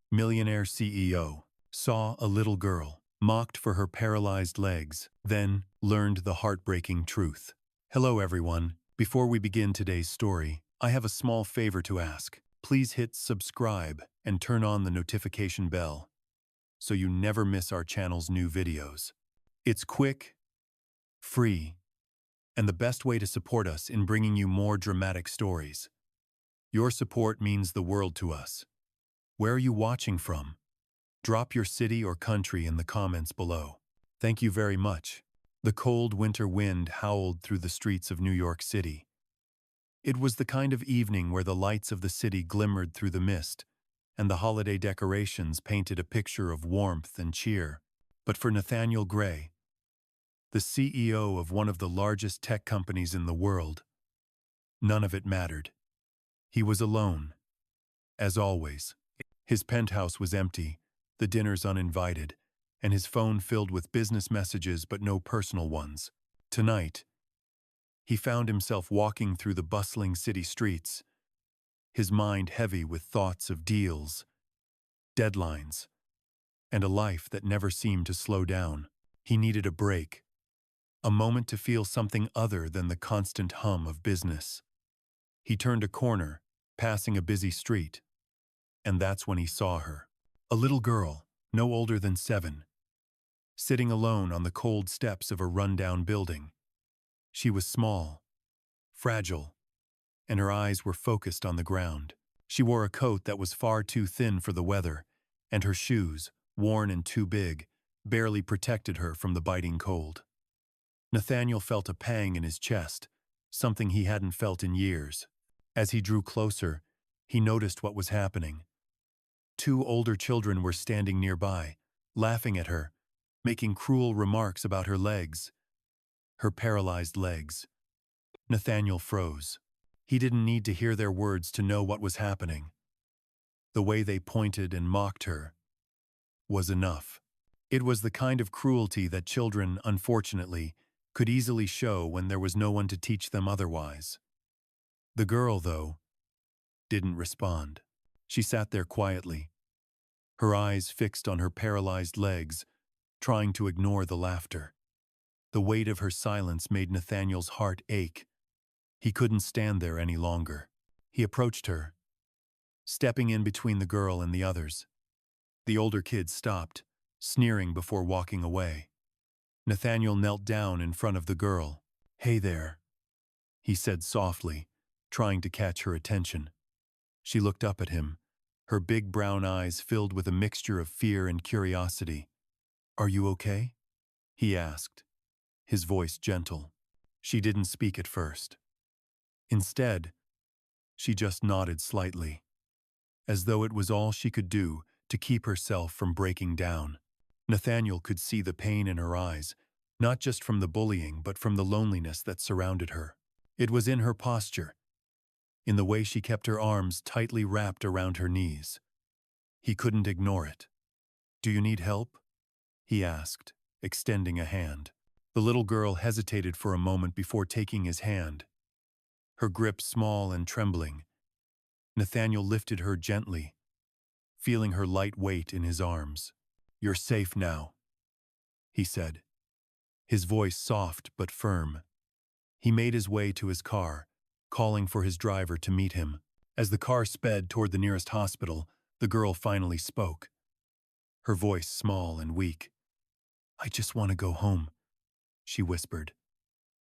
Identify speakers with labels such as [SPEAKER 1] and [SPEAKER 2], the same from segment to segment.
[SPEAKER 1] Millionaire CEO, saw a little girl, mocked for her paralyzed legs, then learned the heartbreaking truth. Hello everyone. Before we begin today's story, I have a small favor to ask. Please hit subscribe and turn on the notification bell so you never miss our channel's new videos. It's quick, free, and the best way to support us in bringing you more dramatic stories. Your support means the world to us. Where are you watching from? Drop your city or country in the comments below. Thank you very much. The cold winter wind howled through the streets of New York City. It was the kind of evening where the lights of the city glimmered through the mist, and the holiday decorations painted a picture of warmth and cheer. But for Nathaniel Gray, the CEO of one of the largest tech companies in the world, none of it mattered. He was alone, as always. His penthouse was empty, the dinners uninvited, and his phone filled with business messages but no personal ones. Tonight, he found himself walking through the bustling city streets, his mind heavy with thoughts of deals, deadlines, and a life that never seemed to slow down. He needed a break, a moment to feel something other than the constant hum of business. He turned a corner, passing a busy street, and that's when he saw her. A little girl, no older than 7, sitting alone on the cold steps of a rundown building. She was small, fragile, and her eyes were focused on the ground. She wore a coat that was far too thin for the weather, and her shoes, worn and too big, barely protected her from the biting cold. Nathaniel felt a pang in his chest, something he hadn't felt in years. As he drew closer, he noticed what was happening. 2 older children were standing nearby, laughing at her, making cruel remarks about her legs, her paralyzed legs. Nathaniel froze. He didn't need to hear their words to know what was happening. The way they pointed and mocked her was enough. It was the kind of cruelty that children, unfortunately, could easily show when there was no one to teach them otherwise. The girl, though, didn't respond. She sat there quietly, her eyes fixed on her paralyzed legs, trying to ignore the laughter. The weight of her silence made Nathaniel's heart ache. He couldn't stand there any longer. He approached her, stepping in between the girl and the others. The older kids stopped, sneering before walking away. Nathaniel knelt down in front of the girl. "Hey there," he said softly, trying to catch her attention. She looked up at him, her big brown eyes filled with a mixture of fear and curiosity. "Are you okay?" he asked, his voice gentle. She didn't speak at first. Instead, she just nodded slightly, as though it was all she could do to keep herself from breaking down. Nathaniel could see the pain in her eyes, not just from the bullying but from the loneliness that surrounded her. It was in her posture, in the way she kept her arms tightly wrapped around her knees. He couldn't ignore it. "Do you need help?" he asked, extending a hand. The little girl hesitated for a moment before taking his hand, her grip small and trembling. Nathaniel lifted her gently, feeling her light weight in his arms. "You're safe now," he said, his voice soft but firm. He made his way to his car, calling for his driver to meet him. As the car sped toward the nearest hospital, the girl finally spoke, her voice small and weak. "I just want to go home," she whispered.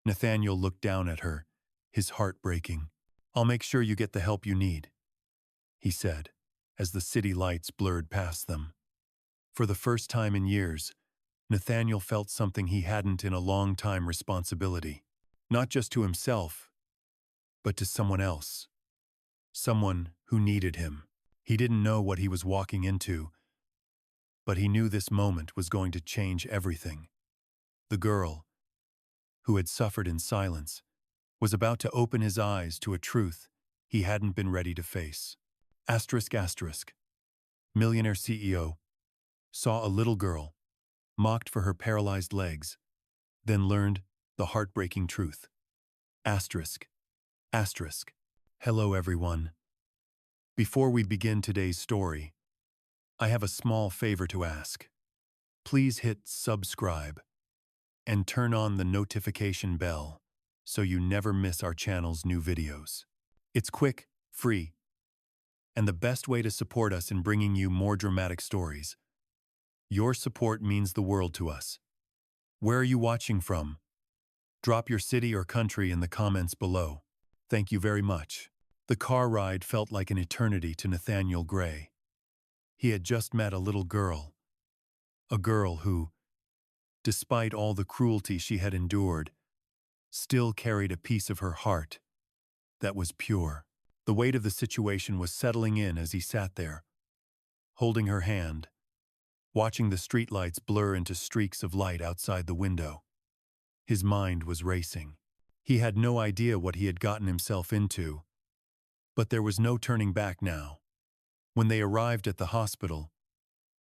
[SPEAKER 1] Nathaniel looked down at her, his heart breaking. "I'll make sure you get the help you need," he said, as the city lights blurred past them. For the first time in years, Nathaniel felt something he hadn't in a long time: responsibility. Not just to himself, but to someone else. Someone who needed him. He didn't know what he was walking into, but he knew this moment was going to change everything. The girl, who had suffered in silence, was about to open his eyes to a truth he hadn't been ready to face. ***. Millionaire CEO saw a little girl, mocked for her paralyzed legs, then learned the heartbreaking truth. ***. Hello everyone. Before we begin today's story, I have a small favor to ask. Please hit subscribe and turn on the notification bell so you never miss our channel's new videos. It's quick, free, and the best way to support us in bringing you more dramatic stories. Your support means the world to us. Where are you watching from? Drop your city or country in the comments below. Thank you very much. The car ride felt like an eternity to Nathaniel Gray. He had just met a little girl. A girl who, despite all the cruelty she had endured, still carried a piece of her heart that was pure. The weight of the situation was settling in as he sat there, holding her hand, watching the streetlights blur into streaks of light outside the window. His mind was racing. He had no idea what he had gotten himself into, but there was no turning back now. When they arrived at the hospital,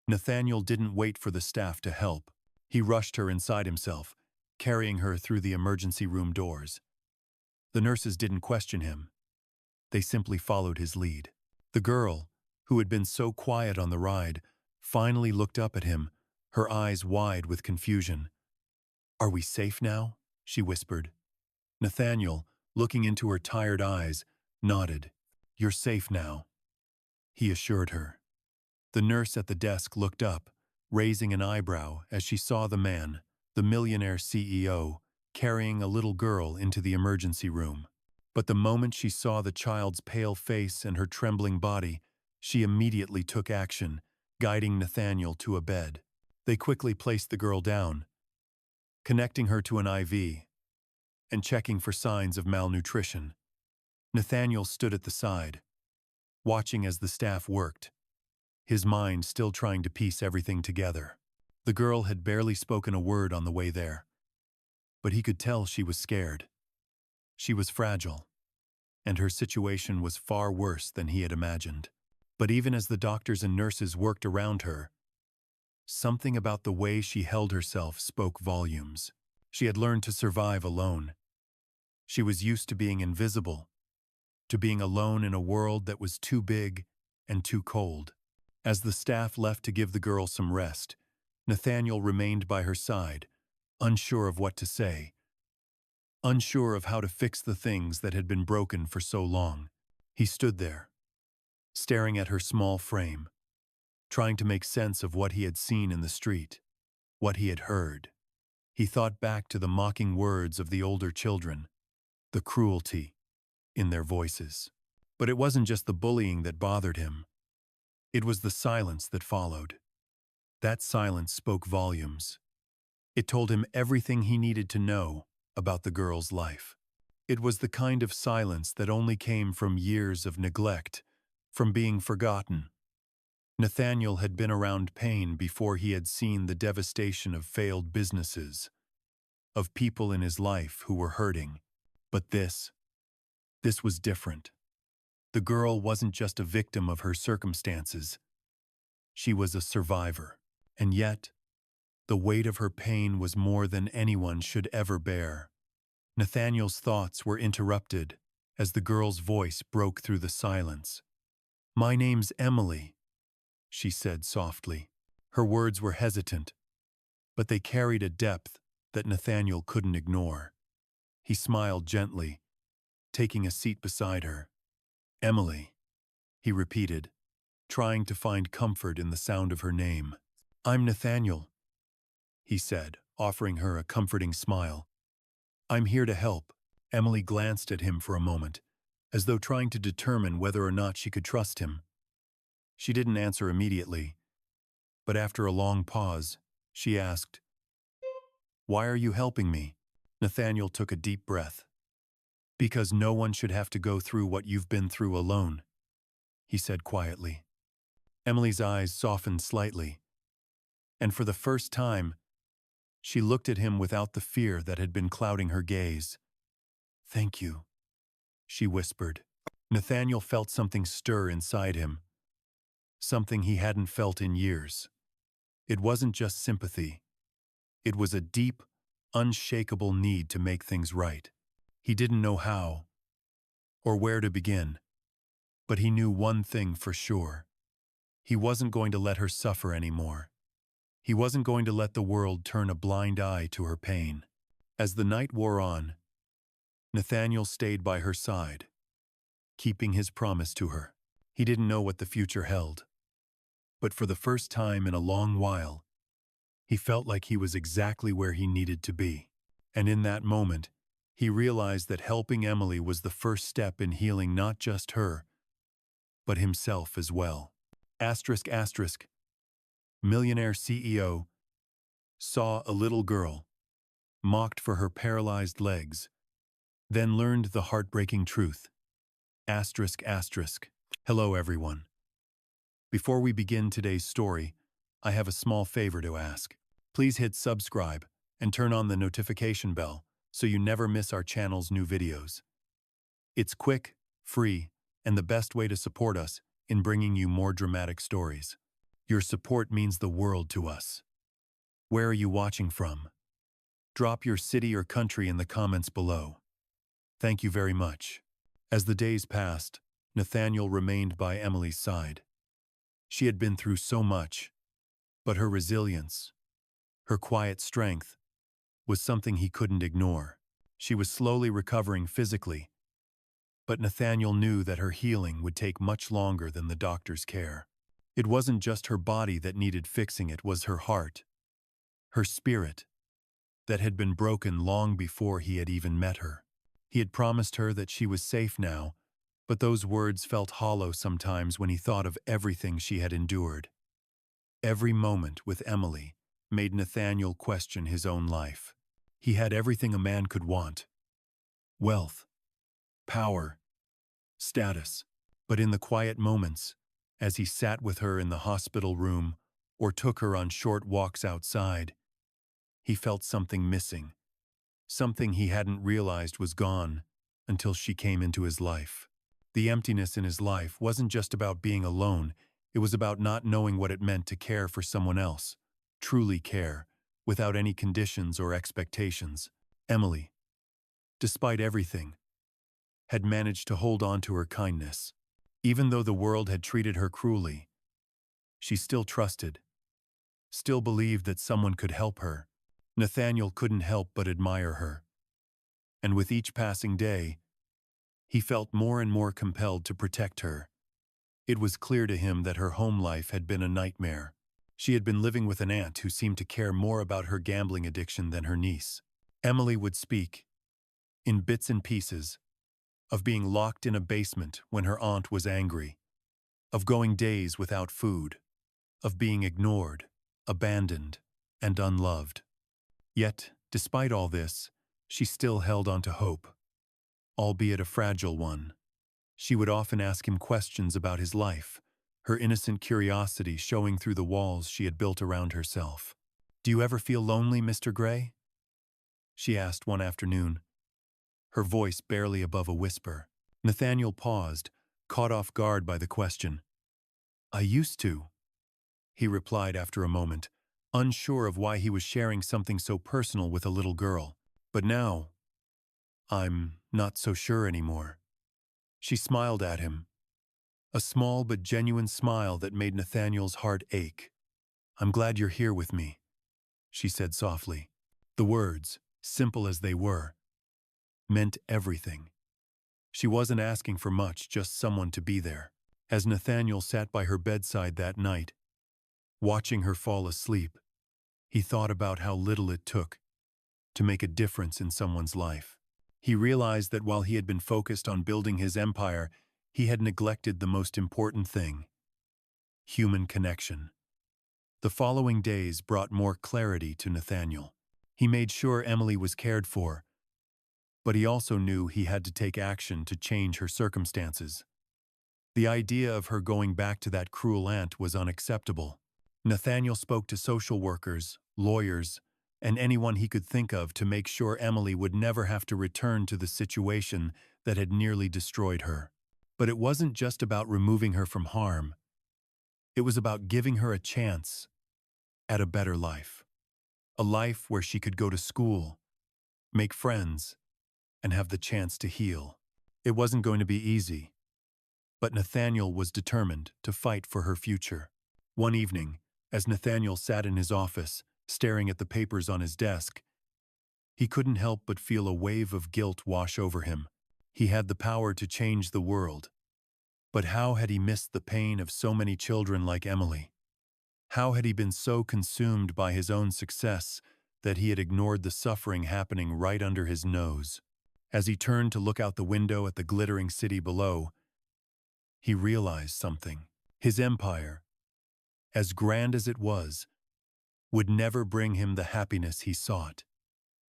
[SPEAKER 1] Nathaniel didn't wait for the staff to help. He rushed her inside himself, carrying her through the emergency room doors. The nurses didn't question him. They simply followed his lead. The girl, who had been so quiet on the ride, finally looked up at him, her eyes wide with confusion. "Are we safe now?" she whispered. Nathaniel, looking into her tired eyes, nodded. "You're safe now," he assured her. The nurse at the desk looked up, raising an eyebrow as she saw the man, the Millionaire CEO, carrying a little girl into the emergency room. But the moment she saw the child's pale face and her trembling body, she immediately took action, guiding Nathaniel to a bed. They quickly placed the girl down, connecting her to an IV, and checking for signs of malnutrition. Nathaniel stood at the side, watching as the staff worked, his mind still trying to piece everything together. The girl had barely spoken a word on the way there, but he could tell she was scared. She was fragile, and her situation was far worse than he had imagined. But even as the doctors and nurses worked around her, something about the way she held herself spoke volumes. She had learned to survive alone. She was used to being invisible, to being alone in a world that was too big and too cold. As the staff left to give the girl some rest, Nathaniel remained by her side, unsure of what to say, unsure of how to fix the things that had been broken for so long. He stood there, staring at her small frame, trying to make sense of what he had seen in the street, what he had heard. He thought back to the mocking words of the older children, the cruelty in their voices. But it wasn't just the bullying that bothered him. It was the silence that followed. That silence spoke volumes. It told him everything he needed to know about the girl's life. It was the kind of silence that only came from years of neglect, from being forgotten. Nathaniel had been around pain before he had seen the devastation of failed businesses, of people in his life who were hurting. But this was different. The girl wasn't just a victim of her circumstances. She was a survivor. And yet, the weight of her pain was more than anyone should ever bear. Nathaniel's thoughts were interrupted as the girl's voice broke through the silence. "My name's Emily," she said softly. Her words were hesitant, but they carried a depth that Nathaniel couldn't ignore. He smiled gently, taking a seat beside her. "Emily," he repeated, trying to find comfort in the sound of her name. "I'm Nathaniel," he said, offering her a comforting smile. "I'm here to help." Emily glanced at him for a moment, as though trying to determine whether or not she could trust him. She didn't answer immediately, but after a long pause, she asked, "Why are you helping me?" Nathaniel took a deep breath. "Because no one should have to go through what you've been through alone," he said quietly. Emily's eyes softened slightly, and for the first time, she looked at him without the fear that had been clouding her gaze. "Thank you," she whispered. Nathaniel felt something stir inside him, something he hadn't felt in years. It wasn't just sympathy. It was a deep, unshakable need to make things right. He didn't know how or where to begin, but he knew one thing for sure. He wasn't going to let her suffer anymore. He wasn't going to let the world turn a blind eye to her pain. As the night wore on, Nathaniel stayed by her side, keeping his promise to her. He didn't know what the future held, but for the first time in a long while, he felt like he was exactly where he needed to be. And in that moment, he realized that helping Emily was the first step in healing not just her, but himself as well. Asterisk asterisk. Millionaire CEO saw a little girl, mocked for her paralyzed legs, then learned the heartbreaking truth. Asterisk asterisk. Hello everyone. Before we begin today's story, I have a small favor to ask. Please hit subscribe and turn on the notification bell so you never miss our channel's new videos. It's quick, free, and the best way to support us in bringing you more dramatic stories. Your support means the world to us. Where are you watching from? Drop your city or country in the comments below. Thank you very much. As the days passed, Nathaniel remained by Emily's side. She had been through so much, but her resilience, her quiet strength, was something he couldn't ignore. She was slowly recovering physically, but Nathaniel knew that her healing would take much longer than the doctor's care. It wasn't just her body that needed fixing, it was her heart, her spirit, that had been broken long before he had even met her. He had promised her that she was safe now, but those words felt hollow sometimes when he thought of everything she had endured. Every moment with Emily made Nathaniel question his own life. He had everything a man could want: wealth, power, status. But in the quiet moments, as he sat with her in the hospital room or took her on short walks outside, he felt something missing, something he hadn't realized was gone until she came into his life. The emptiness in his life wasn't just about being alone, it was about not knowing what it meant to care for someone else, truly care, without any conditions or expectations. Emily, despite everything, had managed to hold on to her kindness. Even though the world had treated her cruelly, she still trusted, still believed that someone could help her. Nathaniel couldn't help but admire her. And with each passing day, he felt more and more compelled to protect her. It was clear to him that her home life had been a nightmare. She had been living with an aunt who seemed to care more about her gambling addiction than her niece. Emily would speak, in bits and pieces, of being locked in a basement when her aunt was angry, of going days without food, of being ignored, abandoned, and unloved. Yet, despite all this, she still held on to hope, albeit a fragile one. She would often ask him questions about his life, her innocent curiosity showing through the walls she had built around herself. "Do you ever feel lonely, Mr. Gray?" she asked one afternoon, her voice barely above a whisper. Nathaniel paused, caught off guard by the question. "I used to," he replied after a moment, unsure of why he was sharing something so personal with a little girl. "But now, I'm not so sure anymore." She smiled at him, a small but genuine smile that made Nathaniel's heart ache. "I'm glad you're here with me," she said softly. The words, simple as they were, meant everything. She wasn't asking for much, just someone to be there. As Nathaniel sat by her bedside that night, watching her fall asleep, he thought about how little it took to make a difference in someone's life. He realized that while he had been focused on building his empire, he had neglected the most important thing: human connection. The following days brought more clarity to Nathaniel. He made sure Emily was cared for, but he also knew he had to take action to change her circumstances. The idea of her going back to that cruel aunt was unacceptable. Nathaniel spoke to social workers, lawyers, and anyone he could think of to make sure Emily would never have to return to the situation that had nearly destroyed her. But it wasn't just about removing her from harm. It was about giving her a chance at a better life. A life where she could go to school, make friends, and have the chance to heal. It wasn't going to be easy, but Nathaniel was determined to fight for her future. One evening, as Nathaniel sat in his office, staring at the papers on his desk, he couldn't help but feel a wave of guilt wash over him. He had the power to change the world. But how had he missed the pain of so many children like Emily? How had he been so consumed by his own success that he had ignored the suffering happening right under his nose? As he turned to look out the window at the glittering city below, he realized something. His empire, as grand as it was, would never bring him the happiness he sought.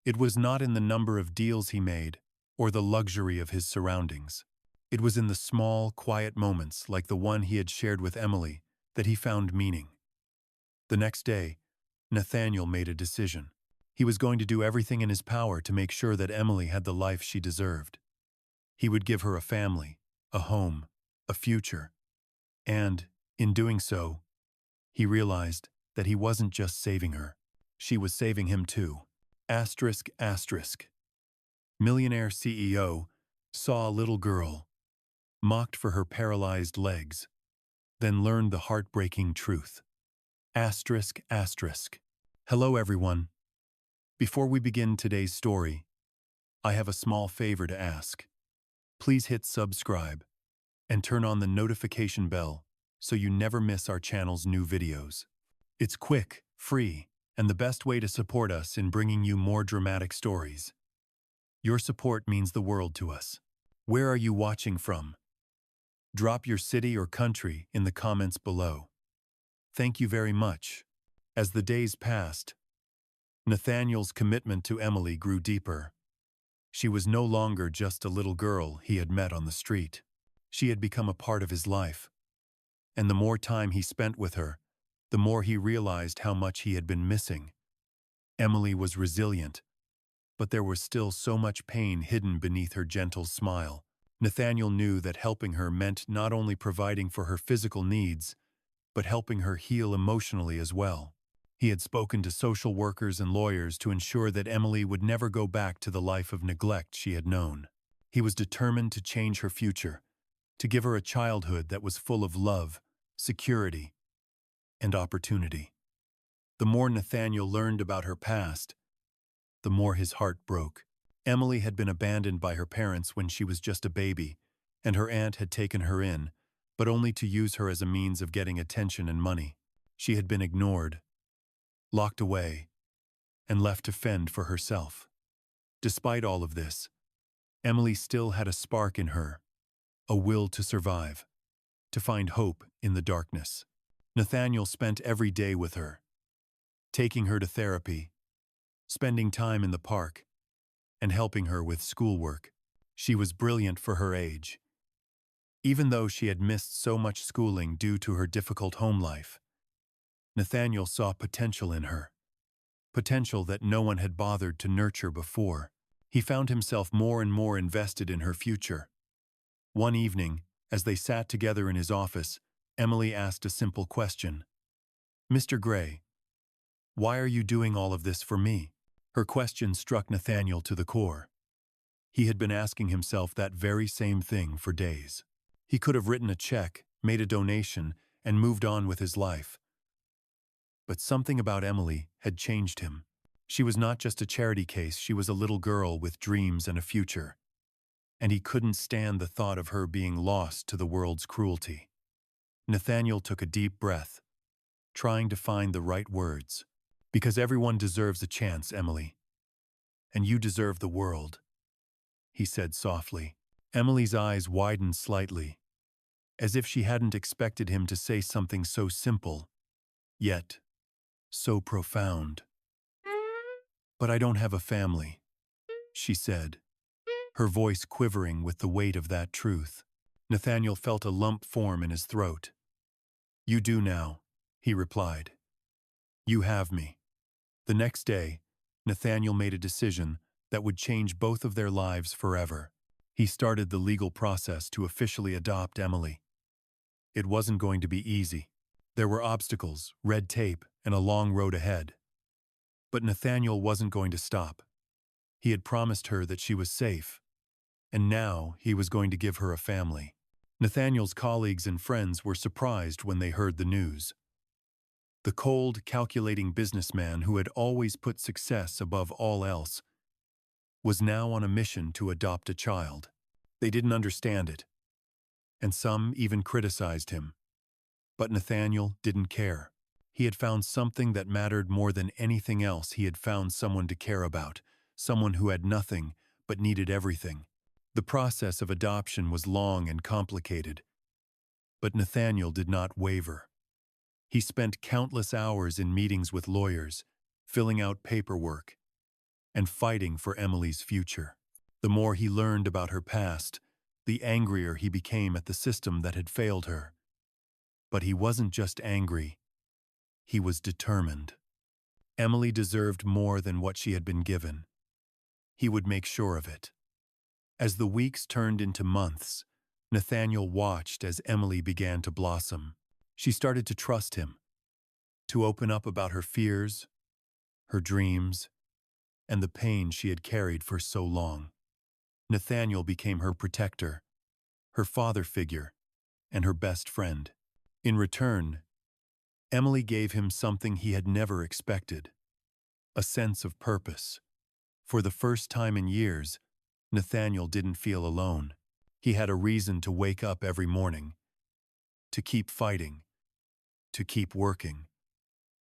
[SPEAKER 1] It was not in the number of deals he made or the luxury of his surroundings. It was in the small, quiet moments like the one he had shared with Emily that he found meaning. The next day, Nathaniel made a decision. He was going to do everything in his power to make sure that Emily had the life she deserved. He would give her a family, a home, a future, and, in doing so, he realized that he wasn't just saving her. She was saving him too. Asterisk, asterisk. Millionaire CEO saw a little girl, mocked for her paralyzed legs, then learned the heartbreaking truth. Asterisk, asterisk. Hello everyone. Before we begin today's story, I have a small favor to ask. Please hit subscribe and turn on the notification bell so you never miss our channel's new videos. It's quick, free, and the best way to support us in bringing you more dramatic stories. Your support means the world to us. Where are you watching from? Drop your city or country in the comments below. Thank you very much. As the days passed, Nathaniel's commitment to Emily grew deeper. She was no longer just a little girl he had met on the street. She had become a part of his life. And the more time he spent with her, the more he realized how much he had been missing. Emily was resilient, but there was still so much pain hidden beneath her gentle smile. Nathaniel knew that helping her meant not only providing for her physical needs, but helping her heal emotionally as well. He had spoken to social workers and lawyers to ensure that Emily would never go back to the life of neglect she had known. He was determined to change her future, to give her a childhood that was full of love, security, and opportunity. The more Nathaniel learned about her past, the more his heart broke. Emily had been abandoned by her parents when she was just a baby, and her aunt had taken her in, but only to use her as a means of getting attention and money. She had been ignored, locked away, and left to fend for herself. Despite all of this, Emily still had a spark in her, a will to survive, to find hope in the darkness. Nathaniel spent every day with her, taking her to therapy, spending time in the park, and helping her with schoolwork. She was brilliant for her age. Even though she had missed so much schooling due to her difficult home life, Nathaniel saw potential in her, potential that no one had bothered to nurture before. He found himself more and more invested in her future. One evening, as they sat together in his office, Emily asked a simple question. "Mr. Gray, why are you doing all of this for me?" Her question struck Nathaniel to the core. He had been asking himself that very same thing for days. He could have written a check, made a donation, and moved on with his life. But something about Emily had changed him. She was not just a charity case, she was a little girl with dreams and a future. And he couldn't stand the thought of her being lost to the world's cruelty. Nathaniel took a deep breath, trying to find the right words. "Because everyone deserves a chance, Emily. And you deserve the world," he said softly. Emily's eyes widened slightly, as if she hadn't expected him to say something so simple, yet so profound. "But I don't have a family," she said, her voice quivering with the weight of that truth. Nathaniel felt a lump form in his throat. "You do now," he replied. "You have me." The next day, Nathaniel made a decision that would change both of their lives forever. He started the legal process to officially adopt Emily. It wasn't going to be easy. There were obstacles, red tape, and a long road ahead. But Nathaniel wasn't going to stop. He had promised her that she was safe, and now he was going to give her a family. Nathaniel's colleagues and friends were surprised when they heard the news. The cold, calculating businessman who had always put success above all else was now on a mission to adopt a child. They didn't understand it, and some even criticized him. But Nathaniel didn't care. He had found something that mattered more than anything else. He had found someone to care about, someone who had nothing but needed everything. The process of adoption was long and complicated, but Nathaniel did not waver. He spent countless hours in meetings with lawyers, filling out paperwork, and fighting for Emily's future. The more he learned about her past, the angrier he became at the system that had failed her. But he wasn't just angry, he was determined. Emily deserved more than what she had been given. He would make sure of it. As the weeks turned into months, Nathaniel watched as Emily began to blossom. She started to trust him, to open up about her fears, her dreams, and the pain she had carried for so long. Nathaniel became her protector, her father figure, and her best friend. In return, Emily gave him something he had never expected: a sense of purpose. For the first time in years, Nathaniel didn't feel alone. He had a reason to wake up every morning, to keep fighting, to keep working.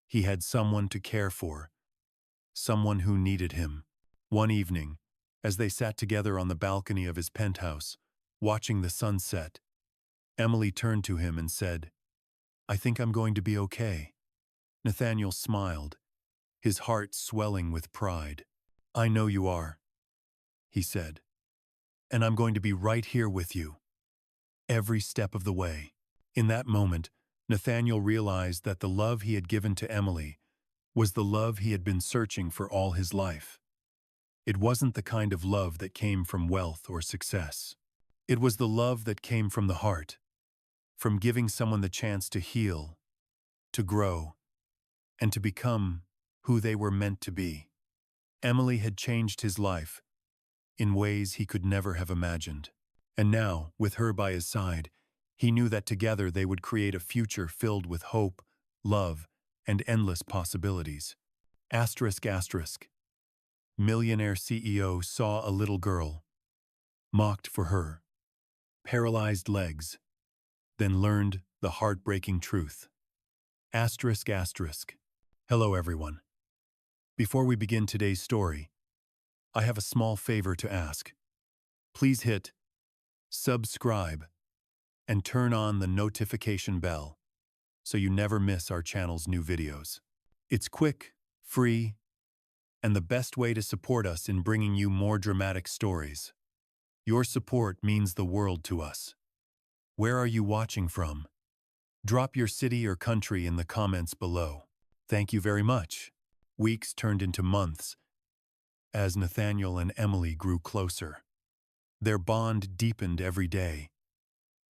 [SPEAKER 1] He had someone to care for, someone who needed him. One evening, as they sat together on the balcony of his penthouse, watching the sunset, Emily turned to him and said, "I think I'm going to be okay." Nathaniel smiled, his heart swelling with pride. "I know you are," he said, "and I'm going to be right here with you, every step of the way." In that moment, Nathaniel realized that the love he had given to Emily was the love he had been searching for all his life. It wasn't the kind of love that came from wealth or success. It was the love that came from the heart, from giving someone the chance to heal, to grow, and to become who they were meant to be. Emily had changed his life in ways he could never have imagined. And now, with her by his side, he knew that together they would create a future filled with hope, love, and endless possibilities. Asterisk asterisk. Millionaire CEO saw a little girl, mocked for her paralyzed legs, then learned the heartbreaking truth. Asterisk asterisk. Hello everyone. Before we begin today's story, I have a small favor to ask. Please hit subscribe and turn on the notification bell so you never miss our channel's new videos. It's quick, free, and the best way to support us in bringing you more dramatic stories. Your support means the world to us. Where are you watching from? Drop your city or country in the comments below. Thank you very much. Weeks turned into months as Nathaniel and Emily grew closer. Their bond deepened every day,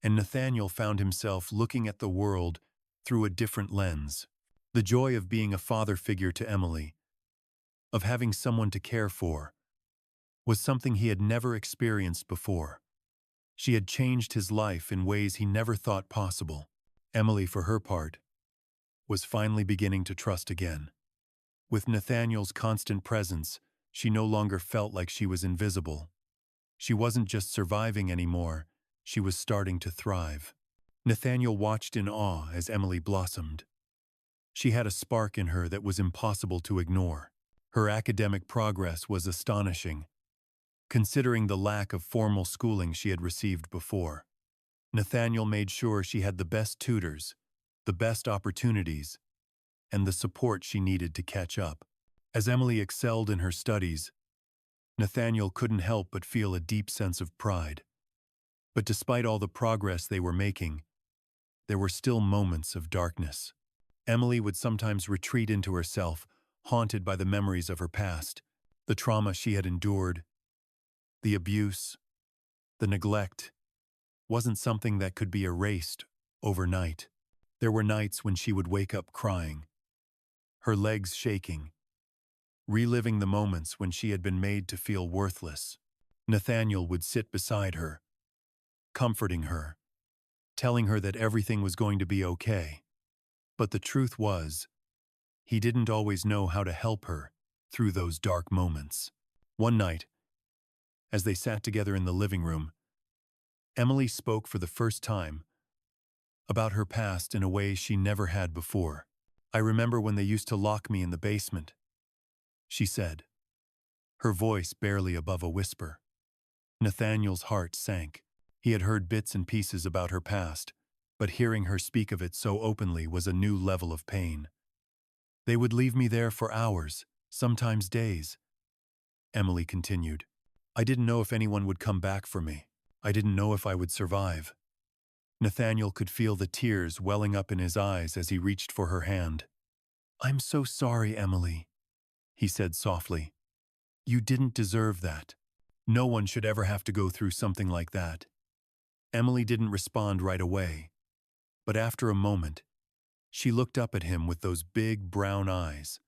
[SPEAKER 1] and Nathaniel found himself looking at the world through a different lens. The joy of being a father figure to Emily, of having someone to care for, was something he had never experienced before. She had changed his life in ways he never thought possible. Emily, for her part, was finally beginning to trust again. With Nathaniel's constant presence, she no longer felt like she was invisible. She wasn't just surviving anymore, she was starting to thrive. Nathaniel watched in awe as Emily blossomed. She had a spark in her that was impossible to ignore. Her academic progress was astonishing, considering the lack of formal schooling she had received before. Nathaniel made sure she had the best tutors, the best opportunities, and the support she needed to catch up. As Emily excelled in her studies, Nathaniel couldn't help but feel a deep sense of pride. But despite all the progress they were making, there were still moments of darkness. Emily would sometimes retreat into herself, haunted by the memories of her past, the trauma she had endured. The abuse, the neglect, wasn't something that could be erased overnight. There were nights when she would wake up crying, her legs shaking, reliving the moments when she had been made to feel worthless. Nathaniel would sit beside her, comforting her, telling her that everything was going to be okay. But the truth was, he didn't always know how to help her through those dark moments. One night, as they sat together in the living room, Emily spoke for the first time about her past in a way she never had before. "I remember when they used to lock me in the basement," she said, her voice barely above a whisper. Nathaniel's heart sank. He had heard bits and pieces about her past, but hearing her speak of it so openly was a new level of pain. "They would leave me there for hours, sometimes days," Emily continued. "I didn't know if anyone would come back for me. I didn't know if I would survive." Nathaniel could feel the tears welling up in his eyes as he reached for her hand. "I'm so sorry, Emily," he said softly. "You didn't deserve that. No one should ever have to go through something like that." Emily didn't respond right away, but after a moment, she looked up at him with those big brown eyes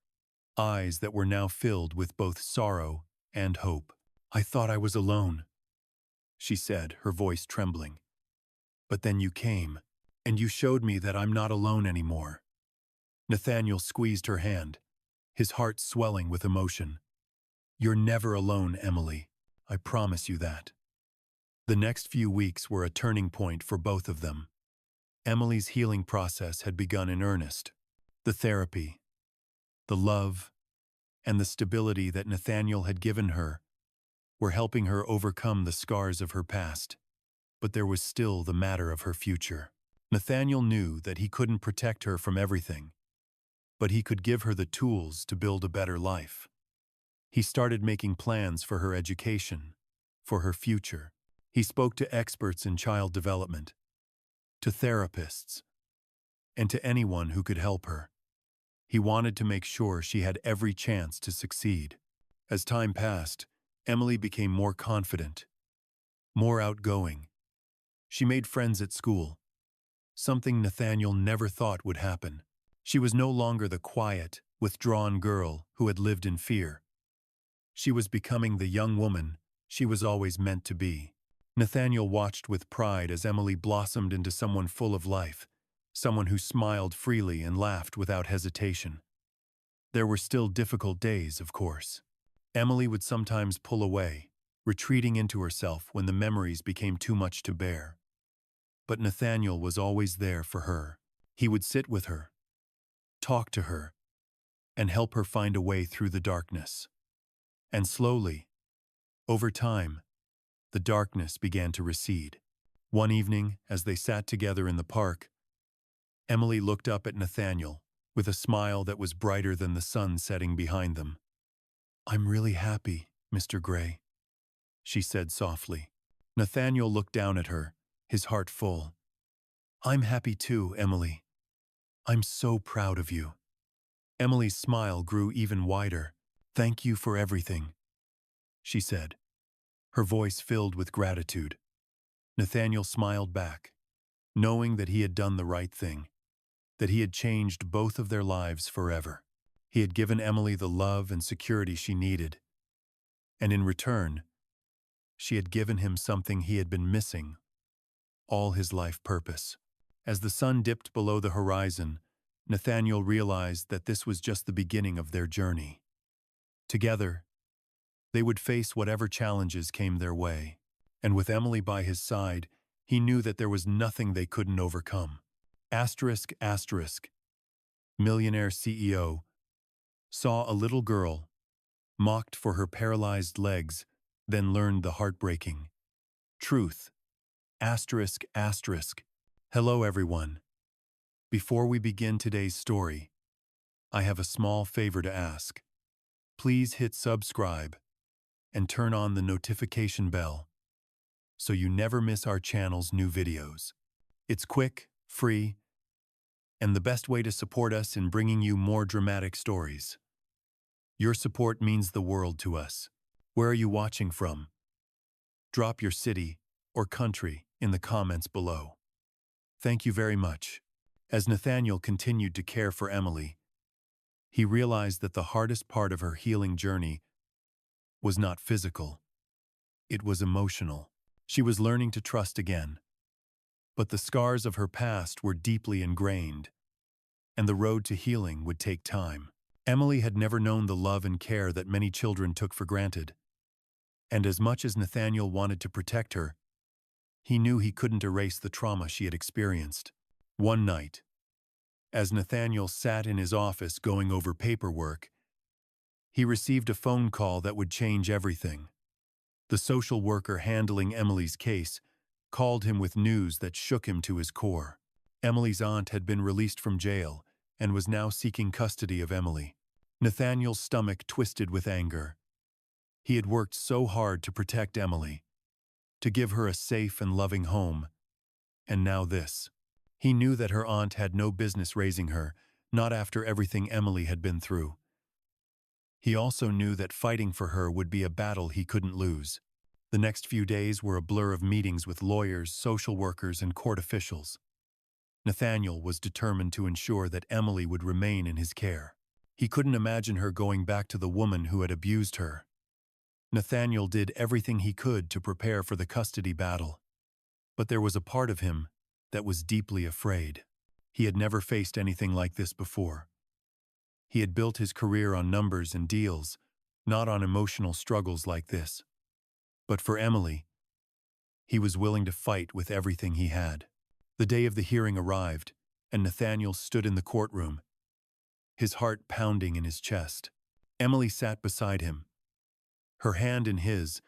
[SPEAKER 1] that were now filled with both sorrow and hope. "I thought I was alone," she said, her voice trembling. "But then you came, and you showed me that I'm not alone anymore." Nathaniel squeezed her hand, his heart swelling with emotion. "You're never alone, Emily. I promise you that." The next few weeks were a turning point for both of them. Emily's healing process had begun in earnest. The therapy, the love, and the stability that Nathaniel had given her were helping her overcome the scars of her past. But there was still the matter of her future. Nathaniel knew that he couldn't protect her from everything, but he could give her the tools to build a better life. He started making plans for her education, for her future. He spoke to experts in child development, to therapists, and to anyone who could help her. He wanted to make sure she had every chance to succeed. As time passed, Emily became more confident, more outgoing. She made friends at school, something Nathaniel never thought would happen. She was no longer the quiet, withdrawn girl who had lived in fear. She was becoming the young woman she was always meant to be. Nathaniel watched with pride as Emily blossomed into someone full of life, someone who smiled freely and laughed without hesitation. There were still difficult days, of course. Emily would sometimes pull away, retreating into herself when the memories became too much to bear. But Nathaniel was always there for her. He would sit with her, talk to her, and help her find a way through the darkness. And slowly, over time, the darkness began to recede. One evening, as they sat together in the park, Emily looked up at Nathaniel with a smile that was brighter than the sun setting behind them. "I'm really happy, Mr. Gray," she said softly. Nathaniel looked down at her, his heart full. "I'm happy too, Emily. I'm so proud of you." Emily's smile grew even wider. "Thank you for everything," she said, her voice filled with gratitude. Nathaniel smiled back, knowing that he had done the right thing, that he had changed both of their lives forever. He had given Emily the love and security she needed, and in return, she had given him something he had been missing all his life: purpose. As the sun dipped below the horizon, Nathaniel realized that this was just the beginning of their journey. Together, they would face whatever challenges came their way, and with Emily by his side, he knew that there was nothing they couldn't overcome. ***, Millionaire CEO saw a little girl, mocked for her paralyzed legs, then learned the heartbreaking truth. Hello everyone. Before we begin today's story, I have a small favor to ask. Please hit subscribe and turn on the notification bell so you never miss our channel's new videos. It's quick, free, and the best way to support us in bringing you more dramatic stories. Your support means the world to us. Where are you watching from? Drop your city or country in the comments below. Thank you very much. As Nathaniel continued to care for Emily, he realized that the hardest part of her healing journey was not physical. It was emotional. She was learning to trust again. But the scars of her past were deeply ingrained, and the road to healing would take time. Emily had never known the love and care that many children took for granted. And as much as Nathaniel wanted to protect her, he knew he couldn't erase the trauma she had experienced. One night, as Nathaniel sat in his office going over paperwork, he received a phone call that would change everything. The social worker handling Emily's case called him with news that shook him to his core. Emily's aunt had been released from jail and was now seeking custody of Emily. Nathaniel's stomach twisted with anger. He had worked so hard to protect Emily, to give her a safe and loving home, and now this. He knew that her aunt had no business raising her, not after everything Emily had been through. He also knew that fighting for her would be a battle he couldn't lose. The next few days were a blur of meetings with lawyers, social workers, and court officials. Nathaniel was determined to ensure that Emily would remain in his care. He couldn't imagine her going back to the woman who had abused her. Nathaniel did everything he could to prepare for the custody battle. But there was a part of him that was deeply afraid. He had never faced anything like this before. He had built his career on numbers and deals, not on emotional struggles like this. But for Emily, he was willing to fight with everything he had. The day of the hearing arrived, and Nathaniel stood in the courtroom, his heart pounding in his chest. Emily sat beside him, her hand in his,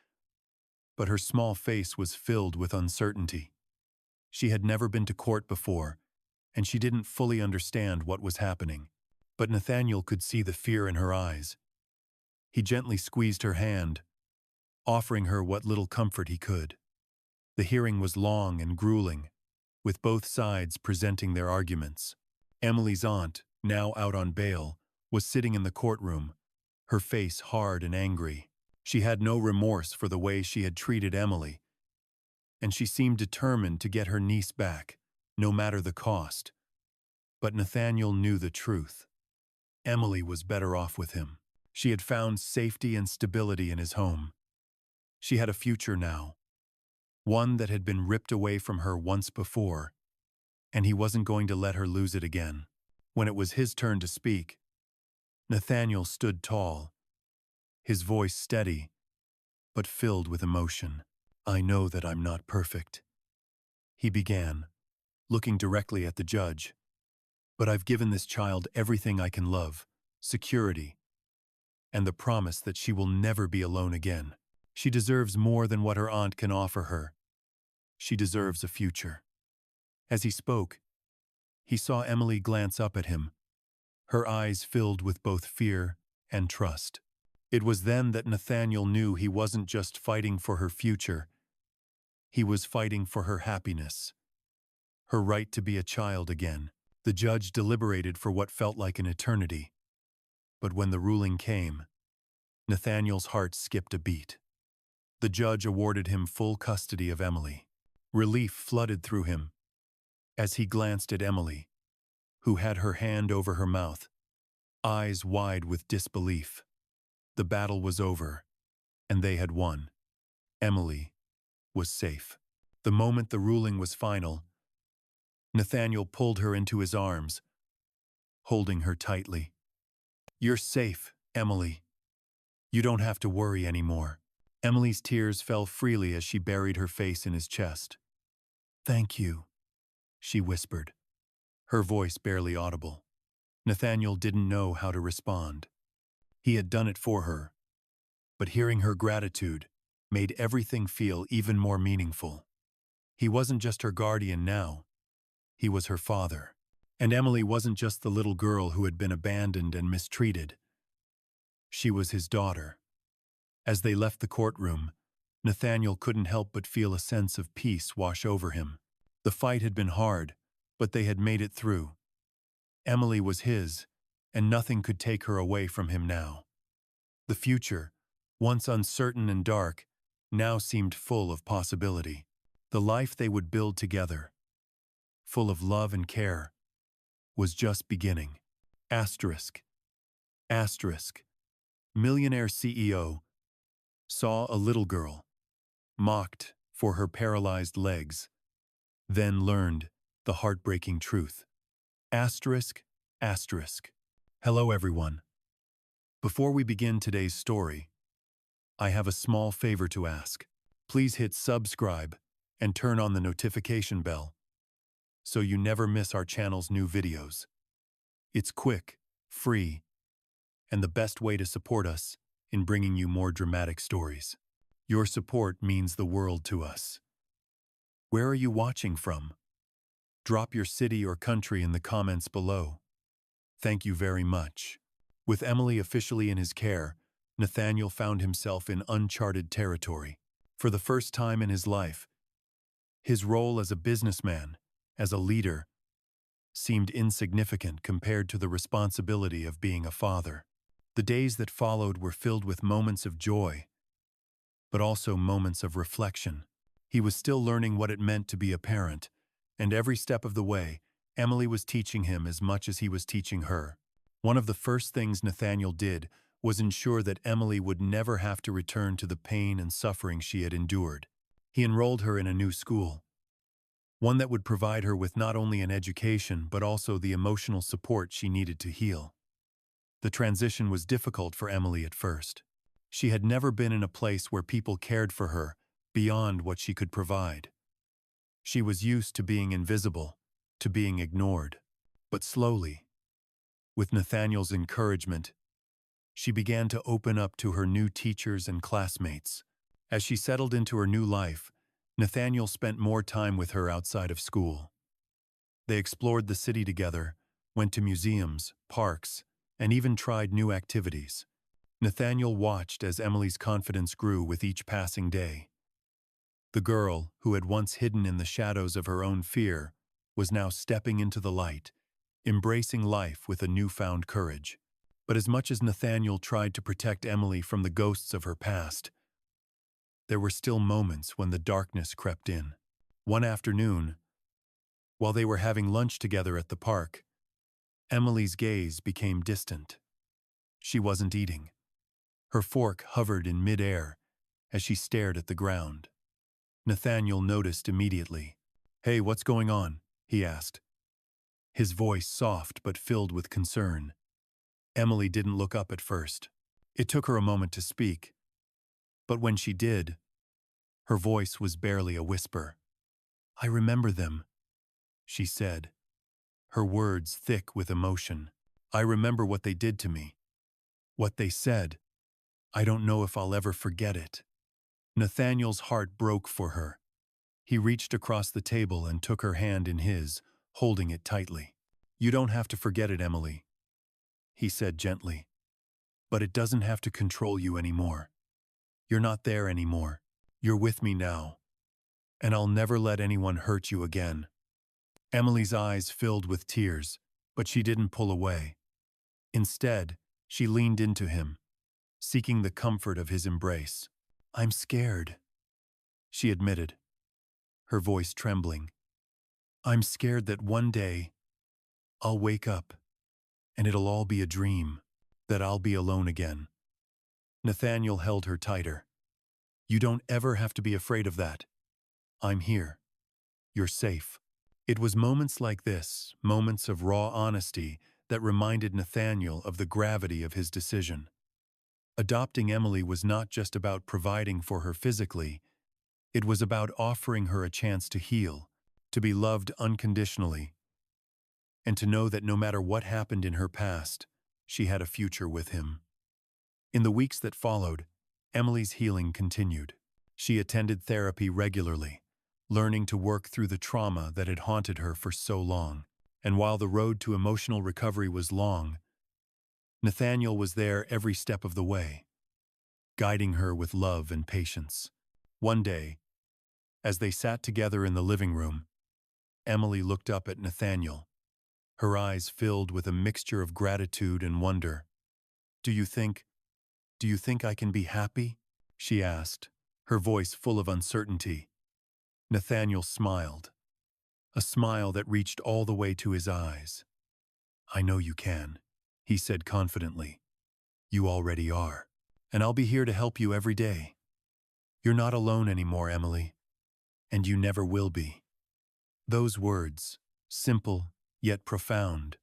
[SPEAKER 1] but her small face was filled with uncertainty. She had never been to court before, and she didn't fully understand what was happening. But Nathaniel could see the fear in her eyes. He gently squeezed her hand, offering her what little comfort he could. The hearing was long and grueling, with both sides presenting their arguments. Emily's aunt, now out on bail, was sitting in the courtroom, her face hard and angry. She had no remorse for the way she had treated Emily, and she seemed determined to get her niece back, no matter the cost. But Nathaniel knew the truth. Emily was better off with him. She had found safety and stability in his home. She had a future now, one that had been ripped away from her once before, and he wasn't going to let her lose it again. When it was his turn to speak, Nathaniel stood tall, his voice steady, but filled with emotion. "I know that I'm not perfect," he began, looking directly at the judge. "But I've given this child everything I can love, security, and the promise that she will never be alone again. She deserves more than what her aunt can offer her. She deserves a future." As he spoke, he saw Emily glance up at him, her eyes filled with both fear and trust. It was then that Nathaniel knew he wasn't just fighting for her future, he was fighting for her happiness, her right to be a child again. The judge deliberated for what felt like an eternity. But when the ruling came, Nathaniel's heart skipped a beat. The judge awarded him full custody of Emily. Relief flooded through him as he glanced at Emily, who had her hand over her mouth, eyes wide with disbelief. The battle was over, and they had won. Emily was safe. The moment the ruling was final, Nathaniel pulled her into his arms, holding her tightly. "You're safe, Emily. You don't have to worry anymore." Emily's tears fell freely as she buried her face in his chest. "Thank you," she whispered, her voice barely audible. Nathaniel didn't know how to respond. He had done it for her, but hearing her gratitude made everything feel even more meaningful. He wasn't just her guardian now. He was her father. And Emily wasn't just the little girl who had been abandoned and mistreated. She was his daughter. As they left the courtroom, Nathaniel couldn't help but feel a sense of peace wash over him. The fight had been hard, but they had made it through. Emily was his, and nothing could take her away from him now. The future, once uncertain and dark, now seemed full of possibility. The life they would build together, full of love and care, was just beginning. Asterisk. Asterisk. Millionaire CEO saw a little girl, mocked for her paralyzed legs, then learned the heartbreaking truth. Asterisk. Asterisk. Hello everyone. Before we begin today's story, I have a small favor to ask. Please hit subscribe and turn on the notification bell so you never miss our channel's new videos. It's quick, free, and the best way to support us in bringing you more dramatic stories. Your support means the world to us. Where are you watching from? Drop your city or country in the comments below. Thank you very much. With Emily officially in his care, Nathaniel found himself in uncharted territory. For the first time in his life, his role as a businessman, as a leader, seemed insignificant compared to the responsibility of being a father. The days that followed were filled with moments of joy, but also moments of reflection. He was still learning what it meant to be a parent, and every step of the way, Emily was teaching him as much as he was teaching her. One of the first things Nathaniel did was ensure that Emily would never have to return to the pain and suffering she had endured. He enrolled her in a new school, one that would provide her with not only an education but also the emotional support she needed to heal. The transition was difficult for Emily at first. She had never been in a place where people cared for her beyond what she could provide. She was used to being invisible, to being ignored. But slowly, with Nathaniel's encouragement, she began to open up to her new teachers and classmates. As she settled into her new life, Nathaniel spent more time with her outside of school. They explored the city together, went to museums, parks, and even tried new activities. Nathaniel watched as Emily's confidence grew with each passing day. The girl, who had once hidden in the shadows of her own fear, was now stepping into the light, embracing life with a newfound courage. But as much as Nathaniel tried to protect Emily from the ghosts of her past, there were still moments when the darkness crept in. One afternoon, while they were having lunch together at the park, Emily's gaze became distant. She wasn't eating. Her fork hovered in midair as she stared at the ground. Nathaniel noticed immediately. "Hey, what's going on?" he asked, his voice soft but filled with concern. Emily didn't look up at first. It took her a moment to speak, but when she did, her voice was barely a whisper. "I remember them," she said, her words thick with emotion. "I remember what they did to me. What they said. I don't know if I'll ever forget it." Nathaniel's heart broke for her. He reached across the table and took her hand in his, holding it tightly. "You don't have to forget it, Emily," he said gently. "But it doesn't have to control you anymore. You're not there anymore. You're with me now. And I'll never let anyone hurt you again." Emily's eyes filled with tears, but she didn't pull away. Instead, she leaned into him, seeking the comfort of his embrace. "I'm scared," she admitted, her voice trembling. "I'm scared that one day I'll wake up and it'll all be a dream, that I'll be alone again." Nathaniel held her tighter. "You don't ever have to be afraid of that. I'm here. You're safe." It was moments like this, moments of raw honesty, that reminded Nathaniel of the gravity of his decision. Adopting Emily was not just about providing for her physically, it was about offering her a chance to heal, to be loved unconditionally, and to know that no matter what happened in her past, she had a future with him. In the weeks that followed, Emily's healing continued. She attended therapy regularly, learning to work through the trauma that had haunted her for so long. And while the road to emotional recovery was long, Nathaniel was there every step of the way, guiding her with love and patience. One day, as they sat together in the living room, Emily looked up at Nathaniel, her eyes filled with a mixture of gratitude and wonder. Do you think I can be happy?" she asked, her voice full of uncertainty. Nathaniel smiled, a smile that reached all the way to his eyes. "I know you can," he said confidently. "You already are, and I'll be here to help you every day. You're not alone anymore, Emily, and you never will be." Those words, simple yet profound,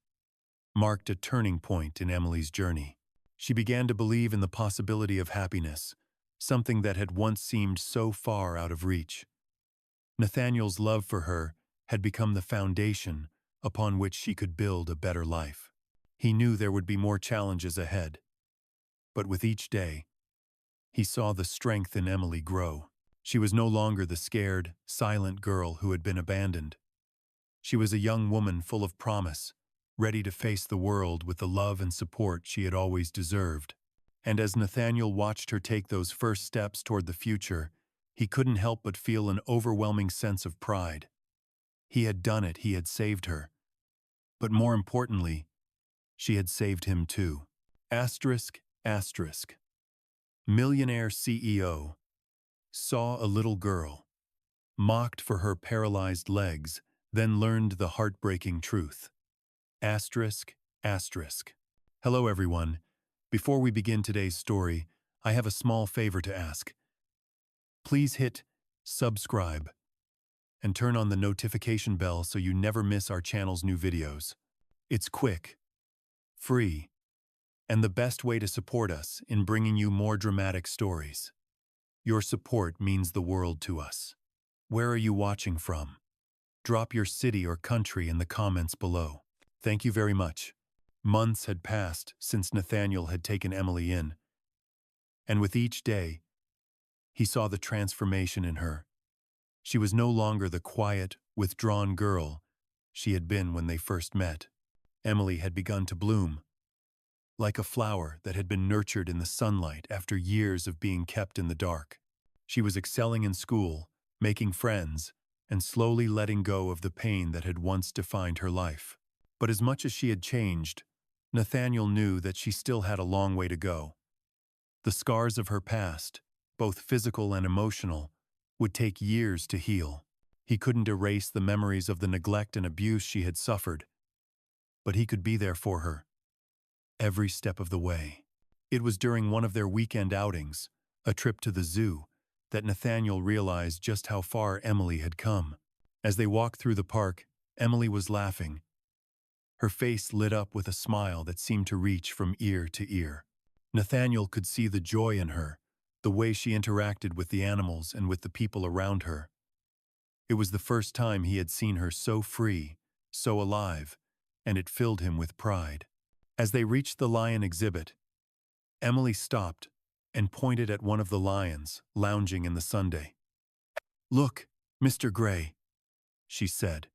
[SPEAKER 1] marked a turning point in Emily's journey. She began to believe in the possibility of happiness, something that had once seemed so far out of reach. Nathaniel's love for her had become the foundation upon which she could build a better life. He knew there would be more challenges ahead, but with each day, he saw the strength in Emily grow. She was no longer the scared, silent girl who had been abandoned. She was a young woman full of promise, ready to face the world with the love and support she had always deserved. And as Nathaniel watched her take those first steps toward the future, he couldn't help but feel an overwhelming sense of pride. He had done it, he had saved her. But more importantly, she had saved him too. Asterisk, asterisk. Millionaire CEO saw a little girl, mocked for her paralyzed legs, then learned the heartbreaking truth. Asterisk, asterisk. Hello everyone. Before we begin today's story, I have a small favor to ask. Please hit subscribe and turn on the notification bell so you never miss our channel's new videos. It's quick, free, and the best way to support us in bringing you more dramatic stories. Your support means the world to us. Where are you watching from? Drop your city or country in the comments below. Thank you very much. Months had passed since Nathaniel had taken Emily in, and with each day, he saw the transformation in her. She was no longer the quiet, withdrawn girl she had been when they first met. Emily had begun to bloom, like a flower that had been nurtured in the sunlight after years of being kept in the dark. She was excelling in school, making friends, and slowly letting go of the pain that had once defined her life. But as much as she had changed, Nathaniel knew that she still had a long way to go. The scars of her past, both physical and emotional, would take years to heal. He couldn't erase the memories of the neglect and abuse she had suffered, but he could be there for her, every step of the way. It was during one of their weekend outings, a trip to the zoo, that Nathaniel realized just how far Emily had come. As they walked through the park, Emily was laughing. Her face lit up with a smile that seemed to reach from ear to ear. Nathaniel could see the joy in her, the way she interacted with the animals and with the people around her. It was the first time he had seen her so free, so alive, and it filled him with pride. As they reached the lion exhibit, Emily stopped and pointed at one of the lions lounging in the sundae. "Look, Mr. Gray," she said,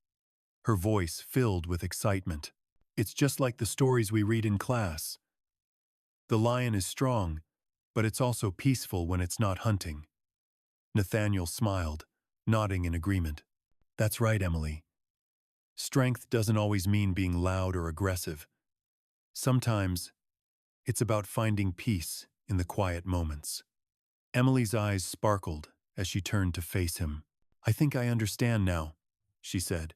[SPEAKER 1] her voice filled with excitement. "It's just like the stories we read in class. The lion is strong, but it's also peaceful when it's not hunting." Nathaniel smiled, nodding in agreement. "That's right, Emily. Strength doesn't always mean being loud or aggressive. Sometimes, it's about finding peace in the quiet moments." Emily's eyes sparkled as she turned to face him. "I think I understand now," she said.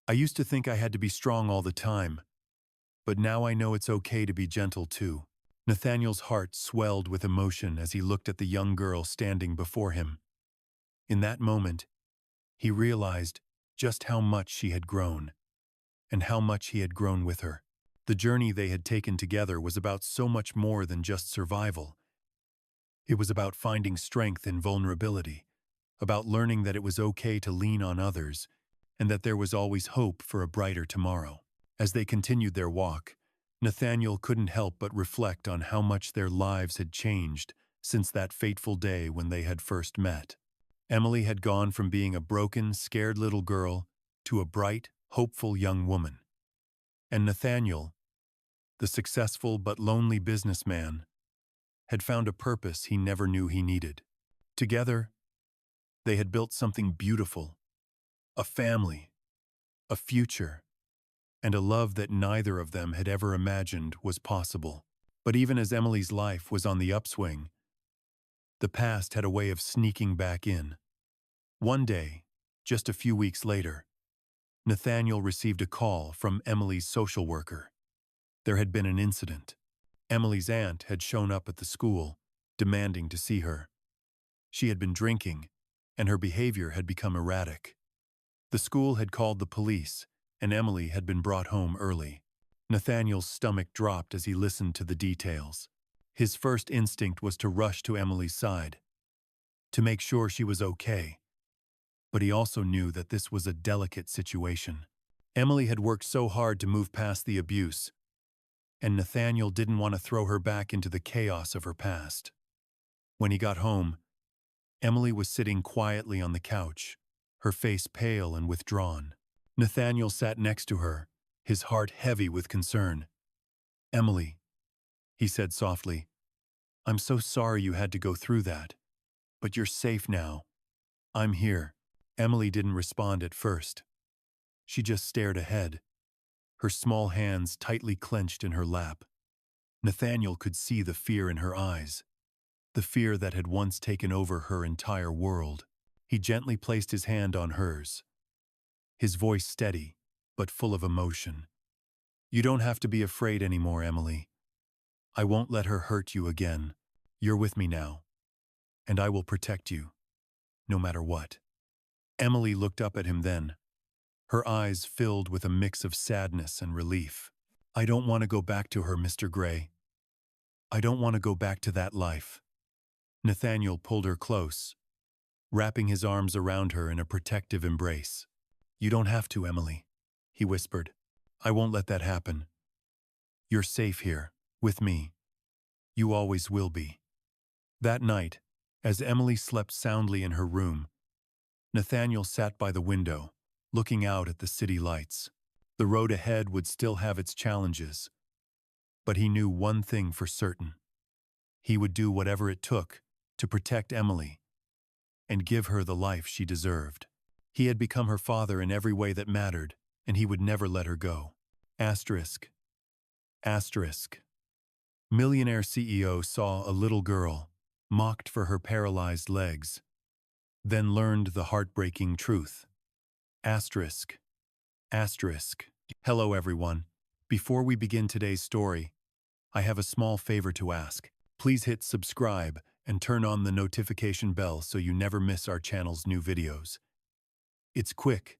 [SPEAKER 1] "I used to think I had to be strong all the time, but now I know it's okay to be gentle too." Nathaniel's heart swelled with emotion as he looked at the young girl standing before him. In that moment, he realized just how much she had grown, and how much he had grown with her. The journey they had taken together was about so much more than just survival. It was about finding strength in vulnerability, about learning that it was okay to lean on others, and that there was always hope for a brighter tomorrow. As they continued their walk, Nathaniel couldn't help but reflect on how much their lives had changed since that fateful day when they had first met. Emily had gone from being a broken, scared little girl to a bright, hopeful young woman. And Nathaniel, the successful but lonely businessman, had found a purpose he never knew he needed. Together, they had built something beautiful, a family, a future, and a love that neither of them had ever imagined was possible. But even as Emily's life was on the upswing, the past had a way of sneaking back in. One day, just a few weeks later, Nathaniel received a call from Emily's social worker. There had been an incident. Emily's aunt had shown up at the school, demanding to see her. She had been drinking, and her behavior had become erratic. The school had called the police, and Emily had been brought home early. Nathaniel's stomach dropped as he listened to the details. His first instinct was to rush to Emily's side, to make sure she was okay. But he also knew that this was a delicate situation. Emily had worked so hard to move past the abuse, and Nathaniel didn't want to throw her back into the chaos of her past. When he got home, Emily was sitting quietly on the couch, her face pale and withdrawn. Nathaniel sat next to her, his heart heavy with concern. "Emily," he said softly, "I'm so sorry you had to go through that. But you're safe now. I'm here." Emily didn't respond at first. She just stared ahead, her small hands tightly clenched in her lap. Nathaniel could see the fear in her eyes, the fear that had once taken over her entire world. He gently placed his hand on hers, his voice steady, but full of emotion. "You don't have to be afraid anymore, Emily. I won't let her hurt you again. You're with me now, and I will protect you, no matter what." Emily looked up at him then, her eyes filled with a mix of sadness and relief. "I don't want to go back to her, Mr. Gray. I don't want to go back to that life." Nathaniel pulled her close, wrapping his arms around her in a protective embrace. "You don't have to, Emily," he whispered. "I won't let that happen. You're safe here, with me. You always will be." That night, as Emily slept soundly in her room, Nathaniel sat by the window, looking out at the city lights. The road ahead would still have its challenges, but he knew one thing for certain. He would do whatever it took to protect Emily and give her the life she deserved. He had become her father in every way that mattered, and he would never let her go. Asterisk. Asterisk. Millionaire CEO saw a little girl, mocked for her paralyzed legs, then learned the heartbreaking truth. Asterisk. Asterisk. Hello everyone. Before we begin today's story, I have a small favor to ask. Please hit subscribe and turn on the notification bell so you never miss our channel's new videos. It's quick,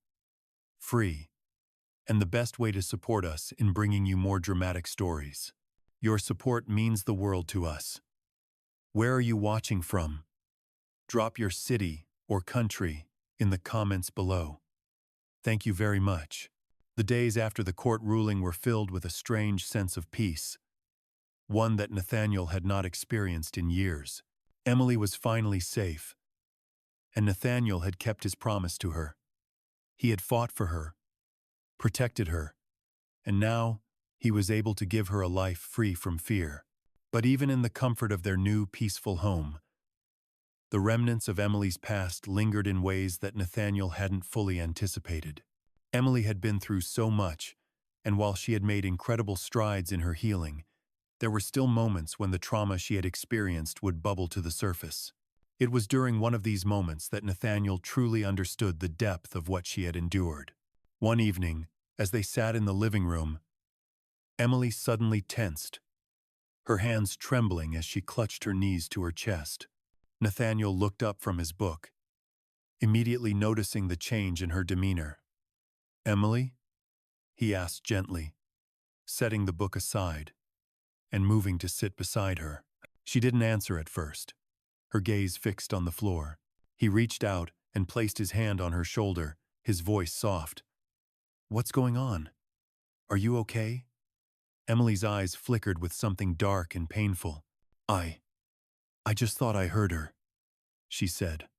[SPEAKER 1] free, and the best way to support us in bringing you more dramatic stories. Your support means the world to us. Where are you watching from? Drop your city or country in the comments below. Thank you very much. The days after the court ruling were filled with a strange sense of peace, one that Nathaniel had not experienced in years. Emily was finally safe, and Nathaniel had kept his promise to her. He had fought for her, protected her, and now he was able to give her a life free from fear. But even in the comfort of their new, peaceful home, the remnants of Emily's past lingered in ways that Nathaniel hadn't fully anticipated. Emily had been through so much, and while she had made incredible strides in her healing, there were still moments when the trauma she had experienced would bubble to the surface. It was during one of these moments that Nathaniel truly understood the depth of what she had endured. One evening, as they sat in the living room, Emily suddenly tensed, her hands trembling as she clutched her knees to her chest. Nathaniel looked up from his book, immediately noticing the change in her demeanor. "Emily?" he asked gently, setting the book aside and moving to sit beside her. She didn't answer at first, her gaze fixed on the floor. He reached out and placed his hand on her shoulder, his voice soft. "What's going on? Are you okay?" Emily's eyes flickered with something dark and painful. I just thought I heard her," she said,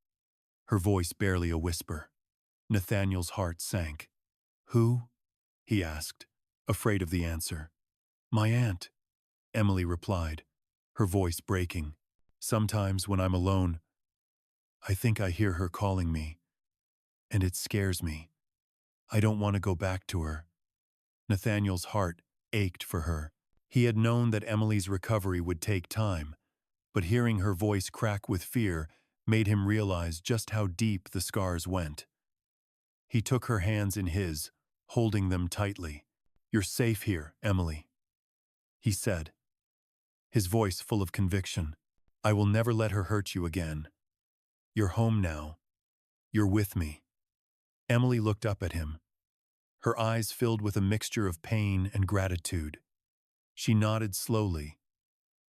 [SPEAKER 1] her voice barely a whisper. Nathaniel's heart sank. "Who?" he asked, afraid of the answer. "My aunt," Emily replied, her voice breaking. "Sometimes when I'm alone, I think I hear her calling me, and it scares me. I don't want to go back to her." Nathaniel's heart ached for her. He had known that Emily's recovery would take time, but hearing her voice crack with fear made him realize just how deep the scars went. He took her hands in his, holding them tightly. "You're safe here, Emily," he said, his voice full of conviction. "I will never let her hurt you again. You're home now. You're with me." Emily looked up at him, her eyes filled with a mixture of pain and gratitude. She nodded slowly,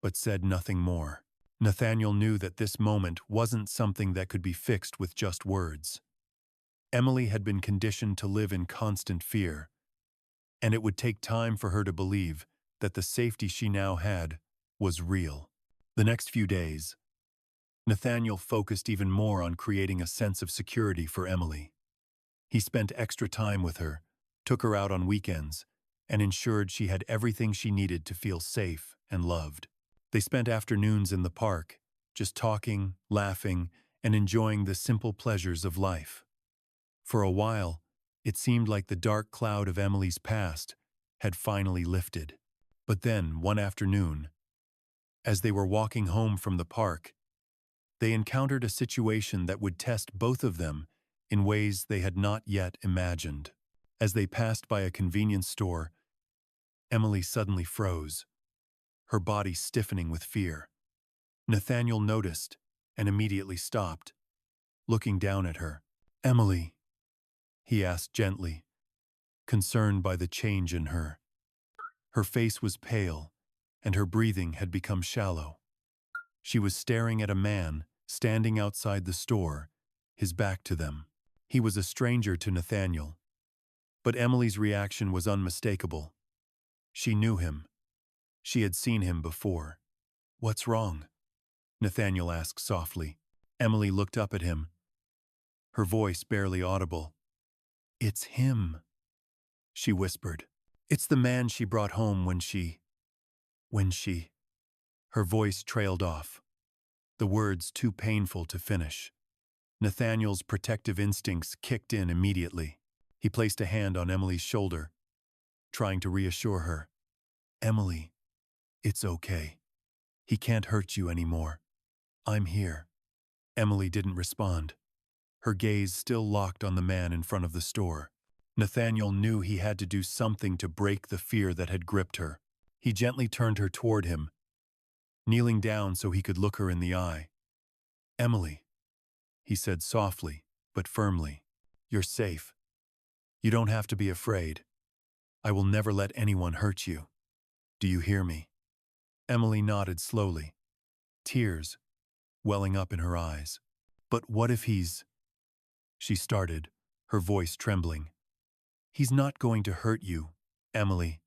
[SPEAKER 1] but said nothing more. Nathaniel knew that this moment wasn't something that could be fixed with just words. Emily had been conditioned to live in constant fear, and it would take time for her to believe that the safety she now had was real. The next few days, Nathaniel focused even more on creating a sense of security for Emily. He spent extra time with her, took her out on weekends, and ensured she had everything she needed to feel safe and loved. They spent afternoons in the park, just talking, laughing, and enjoying the simple pleasures of life. For a while, it seemed like the dark cloud of Emily's past had finally lifted. But then, one afternoon, as they were walking home from the park, they encountered a situation that would test both of them in ways they had not yet imagined. As they passed by a convenience store, Emily suddenly froze, her body stiffening with fear. Nathaniel noticed and immediately stopped, looking down at her. "Emily," he asked gently, concerned by the change in her. Her face was pale, and her breathing had become shallow. She was staring at a man standing outside the store, his back to them. He was a stranger to Nathaniel, but Emily's reaction was unmistakable. She knew him. She had seen him before. "What's wrong?" Nathaniel asked softly. Emily looked up at him, her voice barely audible. "It's him," she whispered. "It's the man she brought home when she... Her voice trailed off, the words too painful to finish. Nathaniel's protective instincts kicked in immediately. He placed a hand on Emily's shoulder, trying to reassure her. "Emily, it's okay. He can't hurt you anymore. I'm here." Emily didn't respond, her gaze still locked on the man in front of the store. Nathaniel knew he had to do something to break the fear that had gripped her. He gently turned her toward him, kneeling down so he could look her in the eye. "Emily," he said softly but firmly, "you're safe. You don't have to be afraid. I will never let anyone hurt you. Do you hear me?" Emily nodded slowly, tears welling up in her eyes. "But what if he's..." she started, her voice trembling. "He's not going to hurt you, Emily,"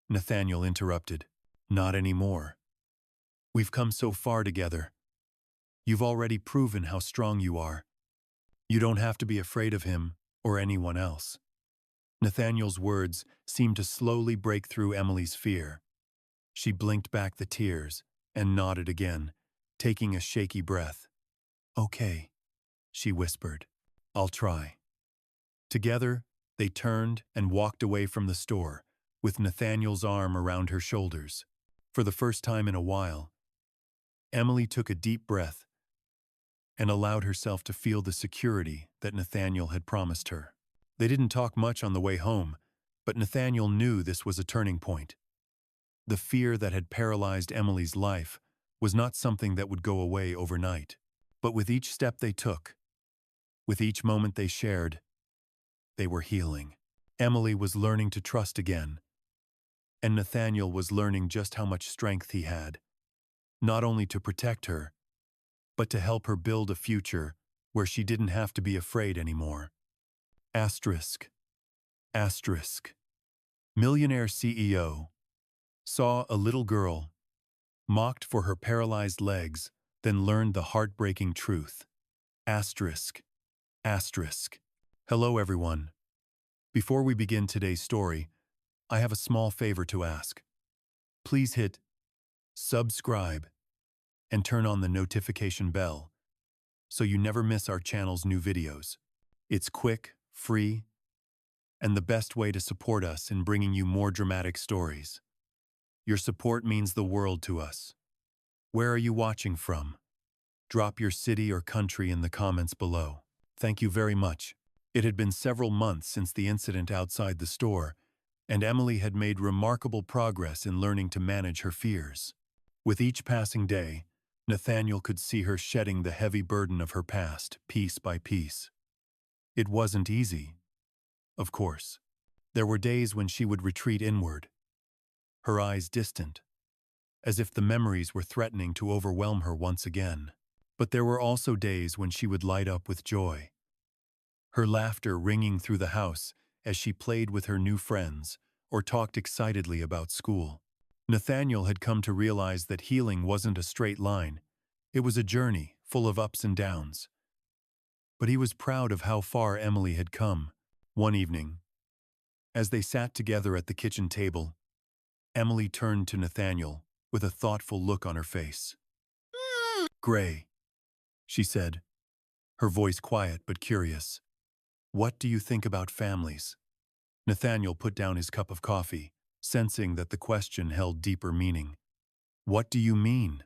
[SPEAKER 1] Nathaniel interrupted. "Not anymore. We've come so far together. You've already proven how strong you are. You don't have to be afraid of him or anyone else." Nathaniel's words seemed to slowly break through Emily's fear. She blinked back the tears and nodded again, taking a shaky breath. "Okay," she whispered. "I'll try." Together, they turned and walked away from the store, with Nathaniel's arm around her shoulders. For the first time in a while, Emily took a deep breath and allowed herself to feel the security that Nathaniel had promised her. They didn't talk much on the way home, but Nathaniel knew this was a turning point. The fear that had paralyzed Emily's life was not something that would go away overnight. But with each step they took, with each moment they shared, they were healing. Emily was learning to trust again, and Nathaniel was learning just how much strength he had, not only to protect her, but to help her build a future where she didn't have to be afraid anymore. Asterisk. Asterisk. Millionaire CEO saw a little girl, mocked for her paralyzed legs, then learned the heartbreaking truth. Asterisk. Asterisk. Hello everyone. Before we begin today's story, I have a small favor to ask. Please hit subscribe and turn on the notification bell so you never miss our channel's new videos. It's quick, free, and the best way to support us in bringing you more dramatic stories. Your support means the world to us. Where are you watching from? Drop your city or country in the comments below. Thank you very much. It had been several months since the incident outside the store, and Emily had made remarkable progress in learning to manage her fears. With each passing day, Nathaniel could see her shedding the heavy burden of her past, piece by piece. It wasn't easy, of course. There were days when she would retreat inward, her eyes distant, as if the memories were threatening to overwhelm her once again. But there were also days when she would light up with joy, her laughter ringing through the house as she played with her new friends or talked excitedly about school. Nathaniel had come to realize that healing wasn't a straight line. It was a journey full of ups and downs. But he was proud of how far Emily had come. One evening, as they sat together at the kitchen table, Emily turned to Nathaniel with a thoughtful look on her face. "Gray," she said, her voice quiet but curious. "What do you think about families?" Nathaniel put down his cup of coffee, sensing that the question held deeper meaning. "What do you mean?"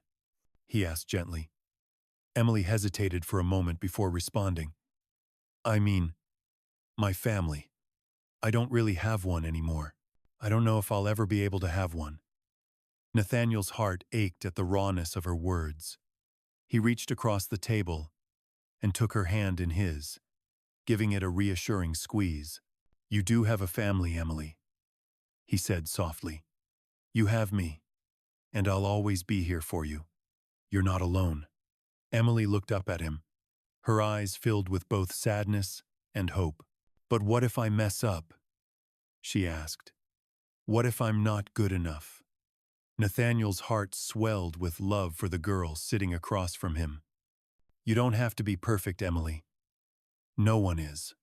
[SPEAKER 1] he asked gently. Emily hesitated for a moment before responding. "I mean, my family. I don't really have one anymore. I don't know if I'll ever be able to have one." Nathaniel's heart ached at the rawness of her words. He reached across the table and took her hand in his, giving it a reassuring squeeze. "You do have a family, Emily," he said softly. "You have me, and I'll always be here for you. You're not alone." Emily looked up at him, her eyes filled with both sadness and hope. "But what if I mess up?" she asked. "What if I'm not good enough?" Nathaniel's heart swelled with love for the girl sitting across from him. "You don't have to be perfect, Emily. No one is.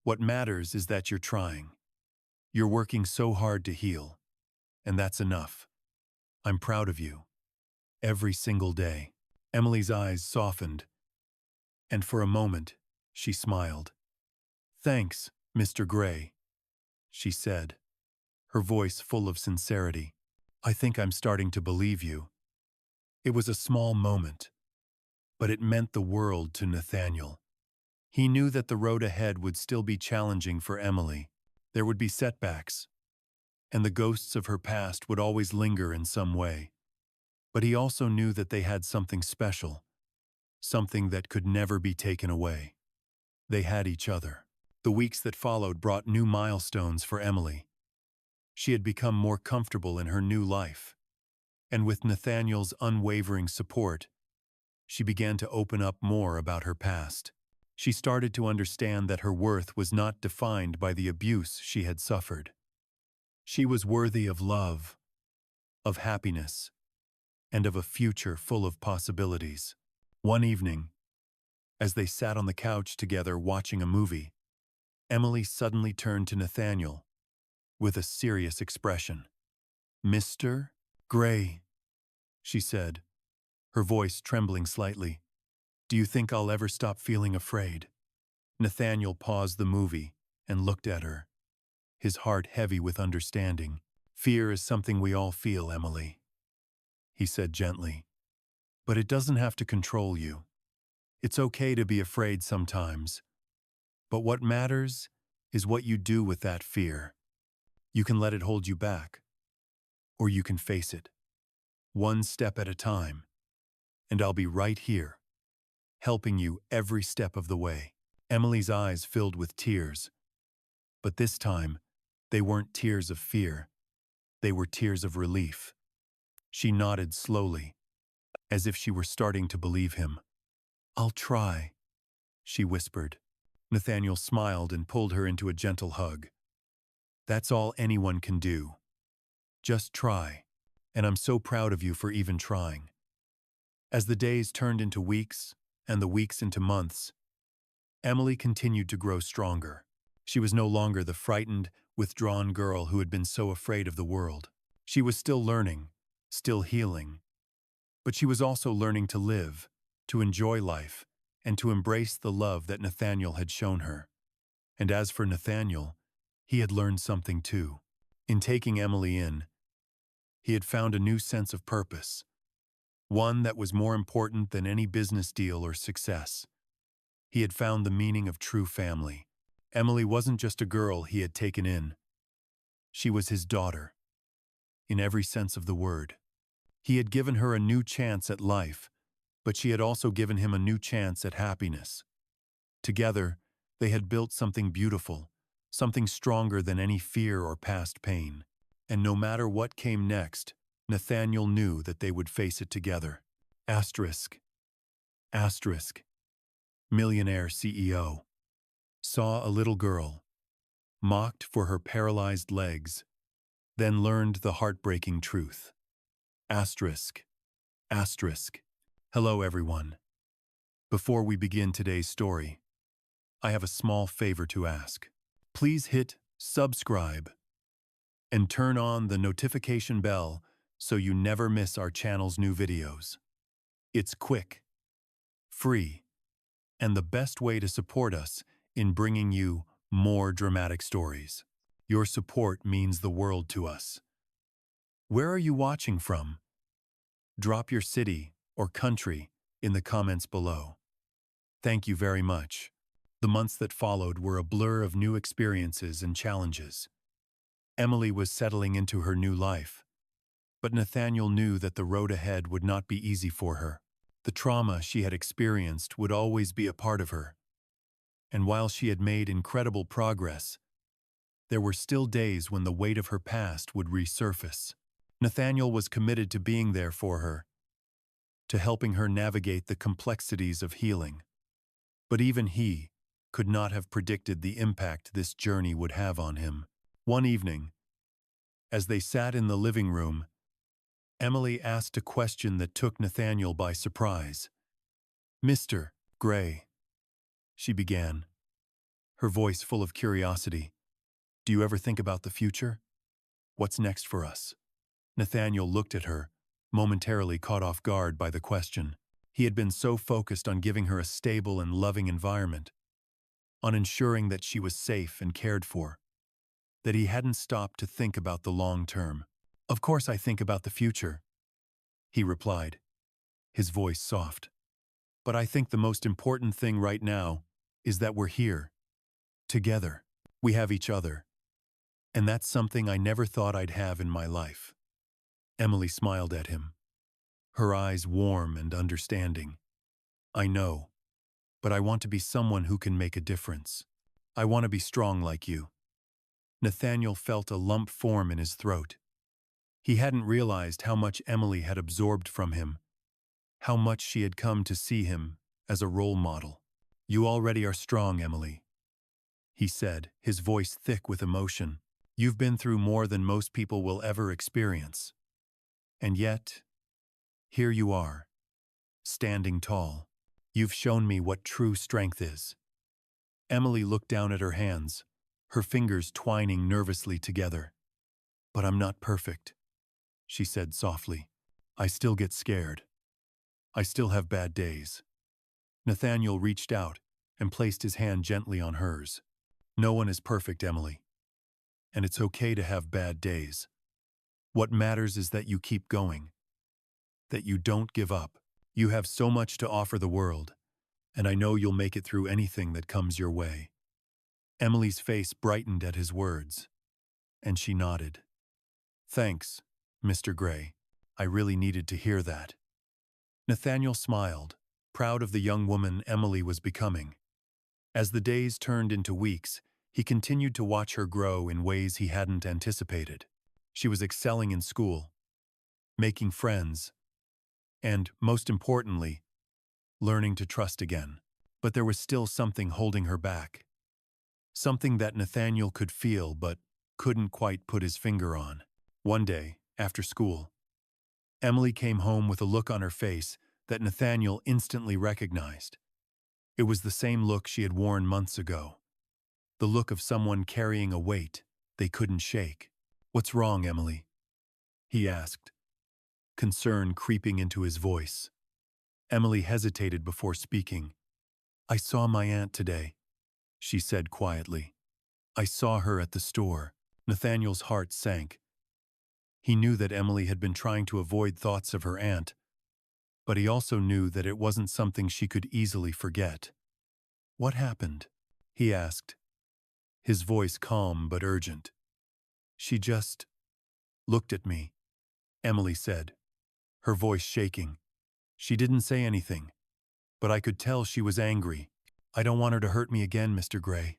[SPEAKER 1] What matters is that you're trying. You're working so hard to heal, and that's enough. I'm proud of you. Every single day." Emily's eyes softened, and for a moment, she smiled. "Thanks, Mr. Gray," she said, her voice full of sincerity. "I think I'm starting to believe you." It was a small moment, but it meant the world to Nathaniel. He knew that the road ahead would still be challenging for Emily. There would be setbacks, and the ghosts of her past would always linger in some way. But he also knew that they had something special, something that could never be taken away. They had each other. The weeks that followed brought new milestones for Emily. She had become more comfortable in her new life, and with Nathaniel's unwavering support, she began to open up more about her past. She started to understand that her worth was not defined by the abuse she had suffered. She was worthy of love, of happiness, and of a future full of possibilities. One evening, as they sat on the couch together watching a movie, Emily suddenly turned to Nathaniel with a serious expression. "Mr. Gray," she said, her voice trembling slightly, "do you think I'll ever stop feeling afraid?" Nathaniel paused the movie and looked at her, his heart heavy with understanding. "Fear is something we all feel, Emily," he said gently, "but it doesn't have to control you. It's okay to be afraid sometimes, but what matters is what you do with that fear. You can let it hold you back, or you can face it, one step at a time, and I'll be right here, helping you every step of the way." Emily's eyes filled with tears, but this time, they weren't tears of fear. They were tears of relief. She nodded slowly, as if she were starting to believe him. "I'll try," she whispered. Nathaniel smiled and pulled her into a gentle hug. "That's all anyone can do. Just try, and I'm so proud of you for even trying." As the days turned into weeks, and the weeks into months, Emily continued to grow stronger. She was no longer the frightened, withdrawn girl who had been so afraid of the world. She was still learning, still healing, but she was also learning to live, to enjoy life, and to embrace the love that Nathaniel had shown her. And as for Nathaniel, he had learned something too. In taking Emily in, he had found a new sense of purpose, one that was more important than any business deal or success. He had found the meaning of true family. Emily wasn't just a girl he had taken in. She was his daughter, in every sense of the word. He had given her a new chance at life, but she had also given him a new chance at happiness. Together, they had built something beautiful, something stronger than any fear or past pain. And no matter what came next, Nathaniel knew that they would face it together. Asterisk. Asterisk. Millionaire CEO saw a little girl, mocked for her paralyzed legs, then learned the heartbreaking truth. Asterisk. Asterisk. Hello, everyone. Before we begin today's story, I have a small favor to ask. Please hit subscribe and turn on the notification bell so you never miss our channel's new videos. It's quick, free, and the best way to support us in bringing you more dramatic stories. Your support means the world to us. Where are you watching from? Drop your city or country in the comments below. Thank you very much. The months that followed were a blur of new experiences and challenges. Emily was settling into her new life, but Nathaniel knew that the road ahead would not be easy for her. The trauma she had experienced would always be a part of her. And while she had made incredible progress, there were still days when the weight of her past would resurface. Nathaniel was committed to being there for her, to helping her navigate the complexities of healing. But even he could not have predicted the impact this journey would have on him. One evening, as they sat in the living room, Emily asked a question that took Nathaniel by surprise. "Mr. Gray," she began, her voice full of curiosity, "do you ever think about the future? What's next for us?" Nathaniel looked at her, momentarily caught off guard by the question. He had been so focused on giving her a stable and loving environment, on ensuring that she was safe and cared for, that he hadn't stopped to think about the long term. "Of course I think about the future," he replied, his voice soft. "But I think the most important thing right now is that we're here, together. We have each other. And that's something I never thought I'd have in my life." Emily smiled at him, her eyes warm and understanding. "I know, but I want to be someone who can make a difference. I want to be strong like you." Nathaniel felt a lump form in his throat. He hadn't realized how much Emily had absorbed from him, how much she had come to see him as a role model. "You already are strong, Emily," he said, his voice thick with emotion. "You've been through more than most people will ever experience. And yet, here you are, standing tall. You've shown me what true strength is." Emily looked down at her hands, her fingers twining nervously together. "But I'm not perfect," she said softly. "I still get scared. I still have bad days." Nathaniel reached out and placed his hand gently on hers. "No one is perfect, Emily. And it's okay to have bad days. What matters is that you keep going, that you don't give up. You have so much to offer the world, and I know you'll make it through anything that comes your way." Emily's face brightened at his words, and she nodded. "Thanks, Mr. Gray. I really needed to hear that." Nathaniel smiled, proud of the young woman Emily was becoming. As the days turned into weeks, he continued to watch her grow in ways he hadn't anticipated. She was excelling in school, making friends, and, most importantly, learning to trust again. But there was still something holding her back. Something that Nathaniel could feel but couldn't quite put his finger on. One day, after school, Emily came home with a look on her face that Nathaniel instantly recognized. It was the same look she had worn months ago, the look of someone carrying a weight they couldn't shake. "What's wrong, Emily?" he asked, concern creeping into his voice. Emily hesitated before speaking. "I saw my aunt today," she said quietly. "I saw her at the store." Nathaniel's heart sank. He knew that Emily had been trying to avoid thoughts of her aunt, but he also knew that it wasn't something she could easily forget. "What happened?" he asked, his voice calm but urgent. "She just looked at me," Emily said, her voice shaking. "She didn't say anything, but I could tell she was angry. I don't want her to hurt me again, Mr. Gray."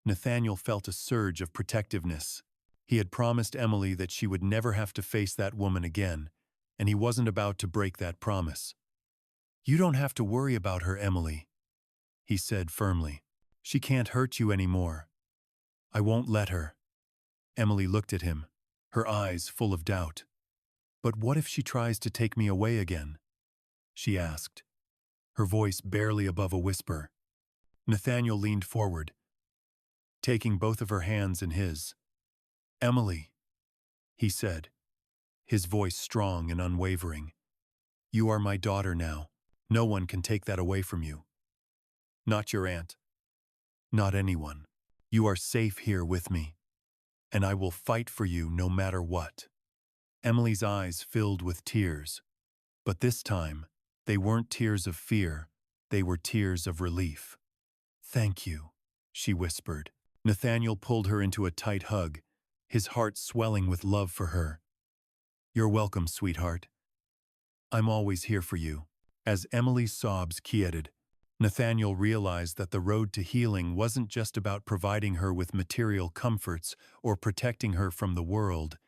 [SPEAKER 1] Nathaniel felt a surge of protectiveness. He had promised Emily that she would never have to face that woman again, and he wasn't about to break that promise. "You don't have to worry about her, Emily," he said firmly. "She can't hurt you anymore. I won't let her." Emily looked at him, her eyes full of doubt. "But what if she tries to take me away again?" she asked, her voice barely above a whisper. Nathaniel leaned forward, taking both of her hands in his. "Emily," he said, his voice strong and unwavering. "You are my daughter now. No one can take that away from you. Not your aunt. Not anyone. You are safe here with me, and I will fight for you no matter what." Emily's eyes filled with tears, but this time, they weren't tears of fear, they were tears of relief. "Thank you," she whispered. Nathaniel pulled her into a tight hug, his heart swelling with love for her. "You're welcome, sweetheart. I'm always here for you." As Emily's sobs quieted, Nathaniel realized that the road to healing wasn't just about providing her with material comforts or protecting her from the world.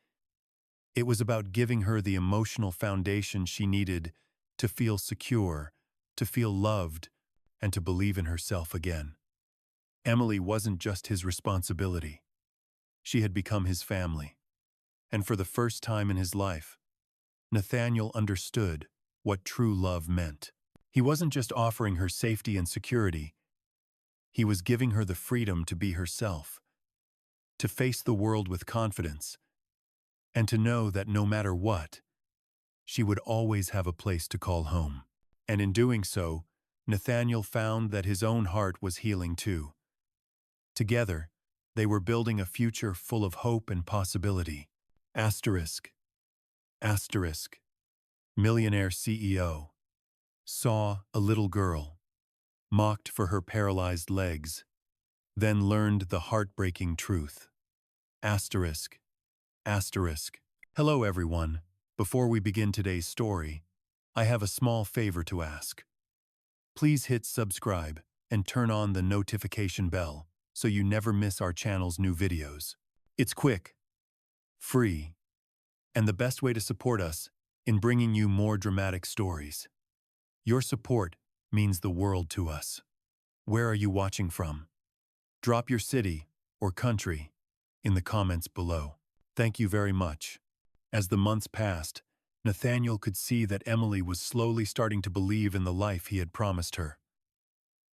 [SPEAKER 1] It was about giving her the emotional foundation she needed to feel secure, to feel loved, and to believe in herself again. Emily wasn't just his responsibility. She had become his family. And for the first time in his life, Nathaniel understood what true love meant. He wasn't just offering her safety and security. He was giving her the freedom to be herself, to face the world with confidence, and to know that no matter what, she would always have a place to call home. And in doing so, Nathaniel found that his own heart was healing too. Together, they were building a future full of hope and possibility. Asterisk. Asterisk. Millionaire CEO saw a little girl, mocked for her paralyzed legs, then learned the heartbreaking truth. Asterisk. Asterisk. Hello everyone. Before we begin today's story, I have a small favor to ask. Please hit subscribe and turn on the notification bell so you never miss our channel's new videos. It's quick, free, and the best way to support us in bringing you more dramatic stories. Your support means the world to us. Where are you watching from? Drop your city or country in the comments below. Thank you very much. As the months passed, Nathaniel could see that Emily was slowly starting to believe in the life he had promised her.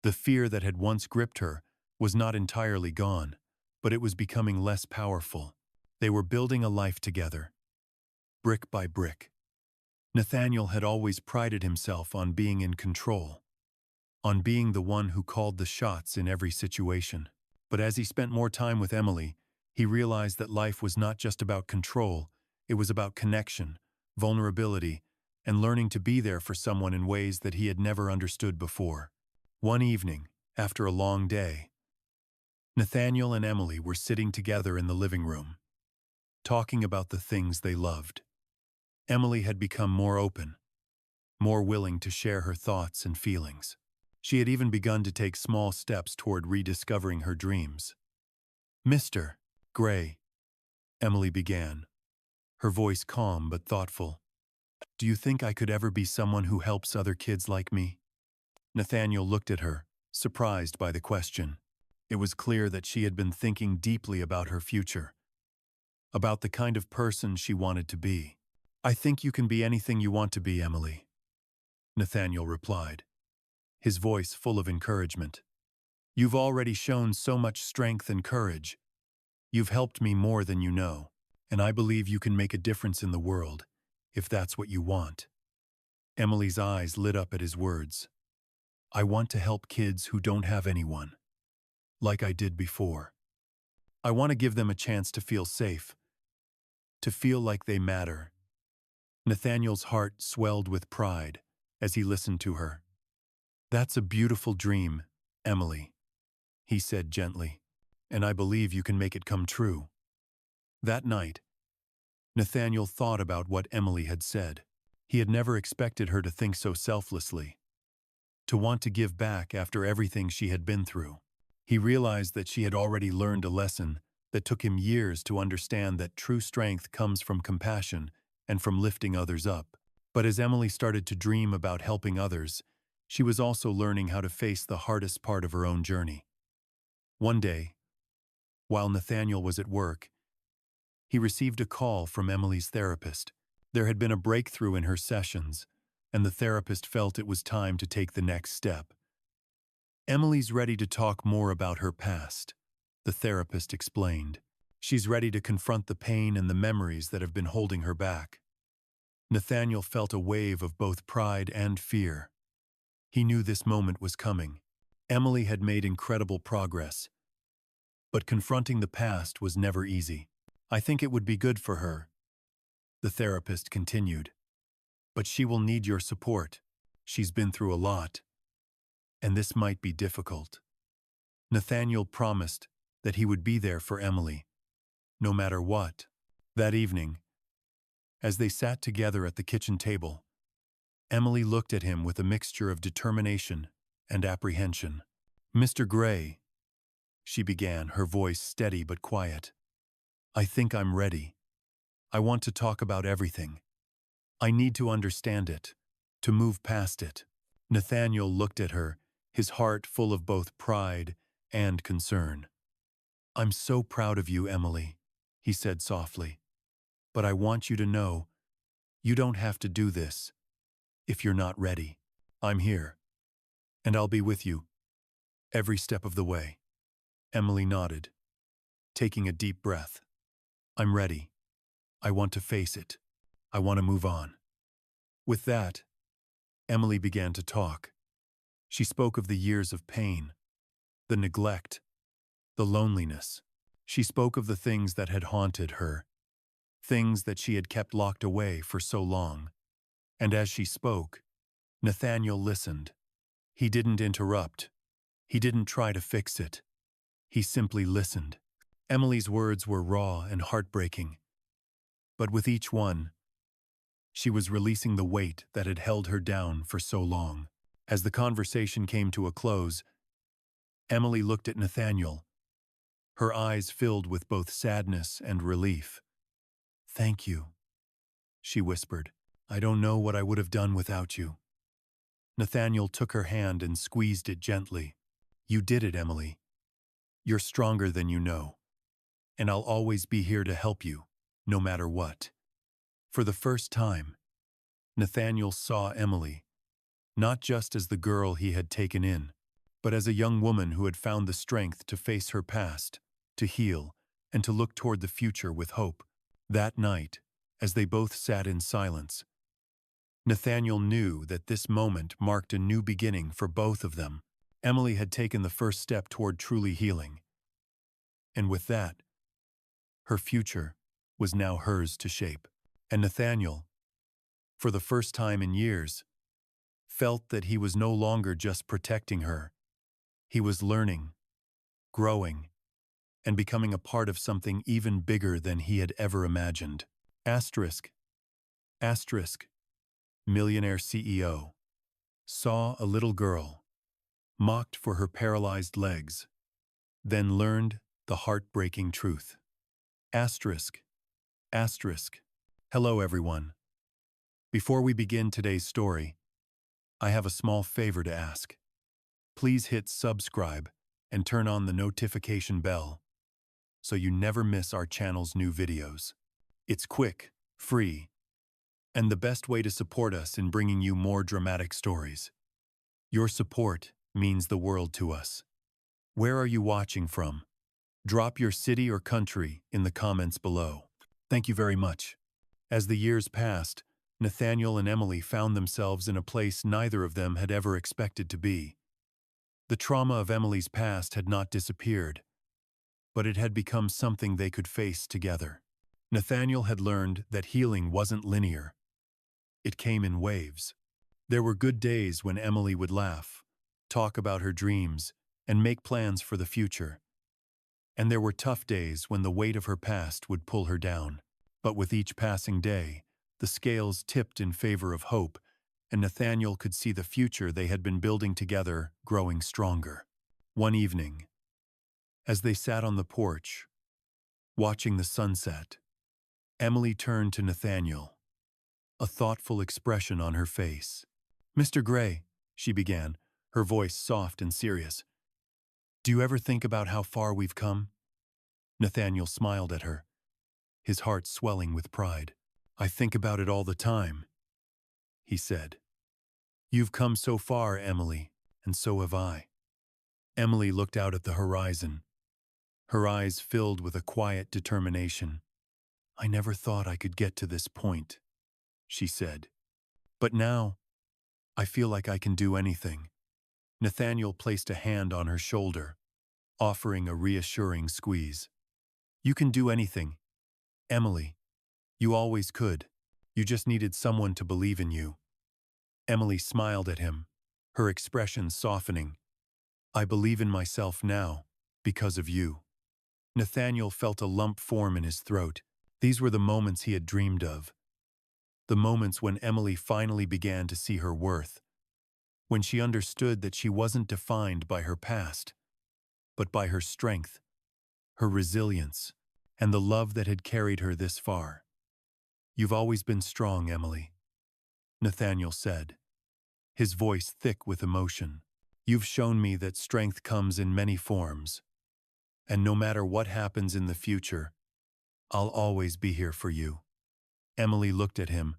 [SPEAKER 1] The fear that had once gripped her was not entirely gone, but it was becoming less powerful. They were building a life together, brick by brick. Nathaniel had always prided himself on being in control, on being the one who called the shots in every situation. But as he spent more time with Emily, he realized that life was not just about control, it was about connection, vulnerability, and learning to be there for someone in ways that he had never understood before. One evening, after a long day, Nathaniel and Emily were sitting together in the living room, talking about the things they loved. Emily had become more open, more willing to share her thoughts and feelings. She had even begun to take small steps toward rediscovering her dreams. "Mr. Gray," Emily began, her voice calm but thoughtful. "Do you think I could ever be someone who helps other kids like me?" Nathaniel looked at her, surprised by the question. It was clear that she had been thinking deeply about her future, about the kind of person she wanted to be. "I think you can be anything you want to be, Emily," Nathaniel replied, his voice full of encouragement. "You've already shown so much strength and courage. You've helped me more than you know, and I believe you can make a difference in the world, if that's what you want." Emily's eyes lit up at his words. "I want to help kids who don't have anyone, like I did before. I want to give them a chance to feel safe, to feel like they matter." Nathaniel's heart swelled with pride as he listened to her. "That's a beautiful dream, Emily," he said gently, "and I believe you can make it come true." That night, Nathaniel thought about what Emily had said. He had never expected her to think so selflessly, to want to give back after everything she had been through. He realized that she had already learned a lesson that took him years to understand, that true strength comes from compassion and from lifting others up. But as Emily started to dream about helping others, she was also learning how to face the hardest part of her own journey. One day, while Nathaniel was at work, he received a call from Emily's therapist. There had been a breakthrough in her sessions, and the therapist felt it was time to take the next step. "Emily's ready to talk more about her past," the therapist explained. "She's ready to confront the pain and the memories that have been holding her back." Nathaniel felt a wave of both pride and fear. He knew this moment was coming. Emily had made incredible progress, but confronting the past was never easy. "I think it would be good for her," the therapist continued. "But she will need your support. She's been through a lot, and this might be difficult." Nathaniel promised that he would be there for Emily, no matter what. That evening, as they sat together at the kitchen table, Emily looked at him with a mixture of determination and apprehension. "Mr. Gray," she began, her voice steady but quiet, "I think I'm ready. I want to talk about everything. I need to understand it, to move past it." Nathaniel looked at her, his heart full of both pride and concern. "I'm so proud of you, Emily," he said softly. "But I want you to know, you don't have to do this if you're not ready. I'm here, and I'll be with you every step of the way." Emily nodded, taking a deep breath. "I'm ready. I want to face it. I want to move on." With that, Emily began to talk. She spoke of the years of pain, the neglect, the loneliness. She spoke of the things that had haunted her, things that she had kept locked away for so long. And as she spoke, Nathaniel listened. He didn't interrupt. He didn't try to fix it. He simply listened. Emily's words were raw and heartbreaking, but with each one, she was releasing the weight that had held her down for so long. As the conversation came to a close, Emily looked at Nathaniel, her eyes filled with both sadness and relief. "Thank you," she whispered. "I don't know what I would have done without you." Nathaniel took her hand and squeezed it gently. "You did it, Emily. You're stronger than you know, and I'll always be here to help you, no matter what." For the first time, Nathaniel saw Emily, not just as the girl he had taken in, but as a young woman who had found the strength to face her past, to heal, and to look toward the future with hope. That night, as they both sat in silence, Nathaniel knew that this moment marked a new beginning for both of them. Emily had taken the first step toward truly healing, and with that, her future was now hers to shape. And Nathaniel, for the first time in years, felt that he was no longer just protecting her. He was learning, growing, and becoming a part of something even bigger than he had ever imagined. Asterisk. Millionaire CEO saw a little girl, mocked for her paralyzed legs, then learned the heartbreaking truth. Asterisk. Hello, everyone. Before we begin today's story, I have a small favor to ask. Please hit subscribe and turn on the notification bell so you never miss our channel's new videos. It's quick, free, and the best way to support us in bringing you more dramatic stories. Your support means the world to us. Where are you watching from? Drop your city or country in the comments below. Thank you very much. As the years passed, Nathaniel and Emily found themselves in a place neither of them had ever expected to be. The trauma of Emily's past had not disappeared, but it had become something they could face together. Nathaniel had learned that healing wasn't linear. It came in waves. There were good days when Emily would laugh, talk about her dreams, and make plans for the future. And there were tough days when the weight of her past would pull her down. But with each passing day, the scales tipped in favor of hope, and Nathaniel could see the future they had been building together growing stronger. One evening, As they sat on the porch, watching the sunset, Emily turned to Nathaniel, a thoughtful expression on her face. "Mr. Gray," she began, her voice soft and serious, "do you ever think about how far we've come?" Nathaniel smiled at her, his heart swelling with pride. "I think about it all the time," he said. "You've come so far, Emily, and so have I." Emily looked out at the horizon, her eyes filled with a quiet determination. "I never thought I could get to this point," she said. "But now, I feel like I can do anything." Nathaniel placed a hand on her shoulder, offering a reassuring squeeze. "You can do anything, Emily. You always could. You just needed someone to believe in you." Emily smiled at him, her expression softening. "I believe in myself now, because of you." Nathaniel felt a lump form in his throat. These were the moments he had dreamed of. The moments when Emily finally began to see her worth. When she understood that she wasn't defined by her past, but by her strength, her resilience, and the love that had carried her this far. "You've always been strong, Emily," Nathaniel said, his voice thick with emotion. "You've shown me that strength comes in many forms, and no matter what happens in the future, I'll always be here for you." Emily looked at him,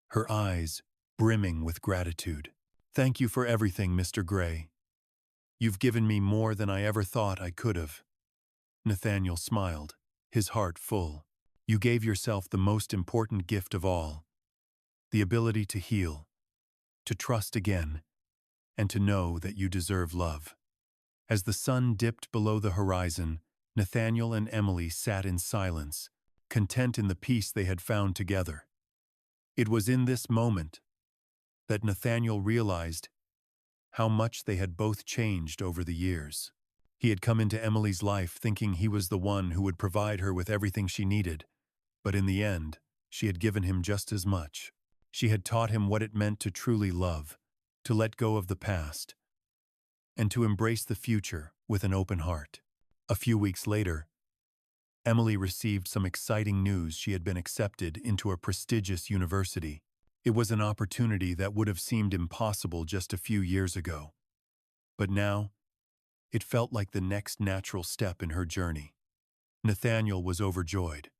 [SPEAKER 1] her eyes brimming with gratitude. "Thank you for everything, Mr. Gray. You've given me more than I ever thought I could have." Nathaniel smiled, his heart full. "You gave yourself the most important gift of all, the ability to heal, to trust again, and to know that you deserve love." As the sun dipped below the horizon, Nathaniel and Emily sat in silence, content in the peace they had found together. It was in this moment that Nathaniel realized how much they had both changed over the years. He had come into Emily's life thinking he was the one who would provide her with everything she needed, but in the end, she had given him just as much. She had taught him what it meant to truly love, to let go of the past, and to embrace the future with an open heart. A few weeks later, Emily received some exciting news. She had been accepted into a prestigious university. It was an opportunity that would have seemed impossible just a few years ago. But now, it felt like the next natural step in her journey. Nathaniel was overjoyed,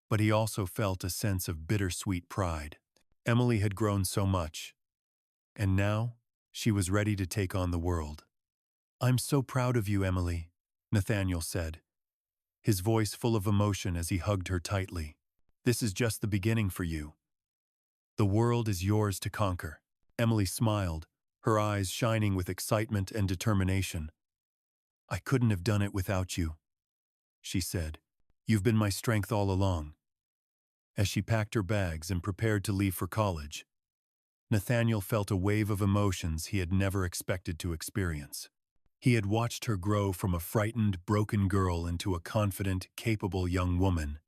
[SPEAKER 1] but he also felt a sense of bittersweet pride. Emily had grown so much, and now she was ready to take on the world. "I'm so proud of you, Emily," Nathaniel said, his voice full of emotion as he hugged her tightly. "This is just the beginning for you. The world is yours to conquer." Emily smiled, her eyes shining with excitement and determination. "I couldn't have done it without you," she said. "You've been my strength all along." As she packed her bags and prepared to leave for college, Nathaniel felt a wave of emotions he had never expected to experience. He had watched her grow from a frightened, broken girl into a confident, capable young woman.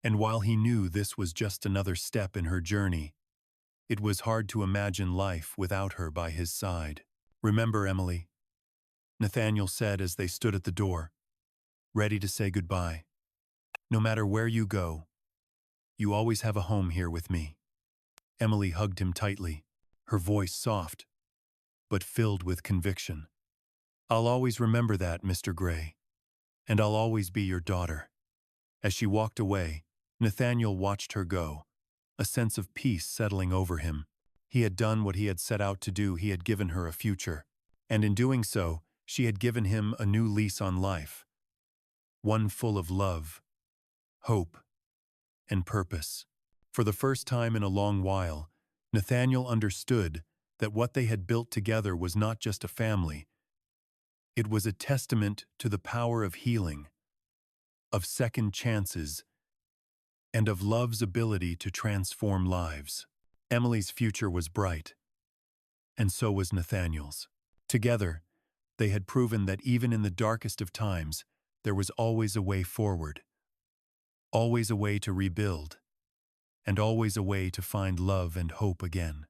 [SPEAKER 1] And while he knew this was just another step in her journey, it was hard to imagine life without her by his side. "Remember, Emily," Nathaniel said as they stood at the door, ready to say goodbye. "No matter where you go, you always have a home here with me." Emily hugged him tightly, her voice soft, but filled with conviction. "I'll always remember that, Mr. Gray, and I'll always be your daughter." As she walked away, Nathaniel watched her go, a sense of peace settling over him. He had done what he had set out to do. He had given her a future, and in doing so, she had given him a new lease on life, one full of love, hope, and purpose. For the first time in a long while, Nathaniel understood that what they had built together was not just a family. It was a testament to the power of healing, of second chances, and of love's ability to transform lives. Emily's future was bright, and so was Nathaniel's. Together, they had proven that even in the darkest of times, there was always a way forward, always a way to rebuild, and always a way to find love and hope again.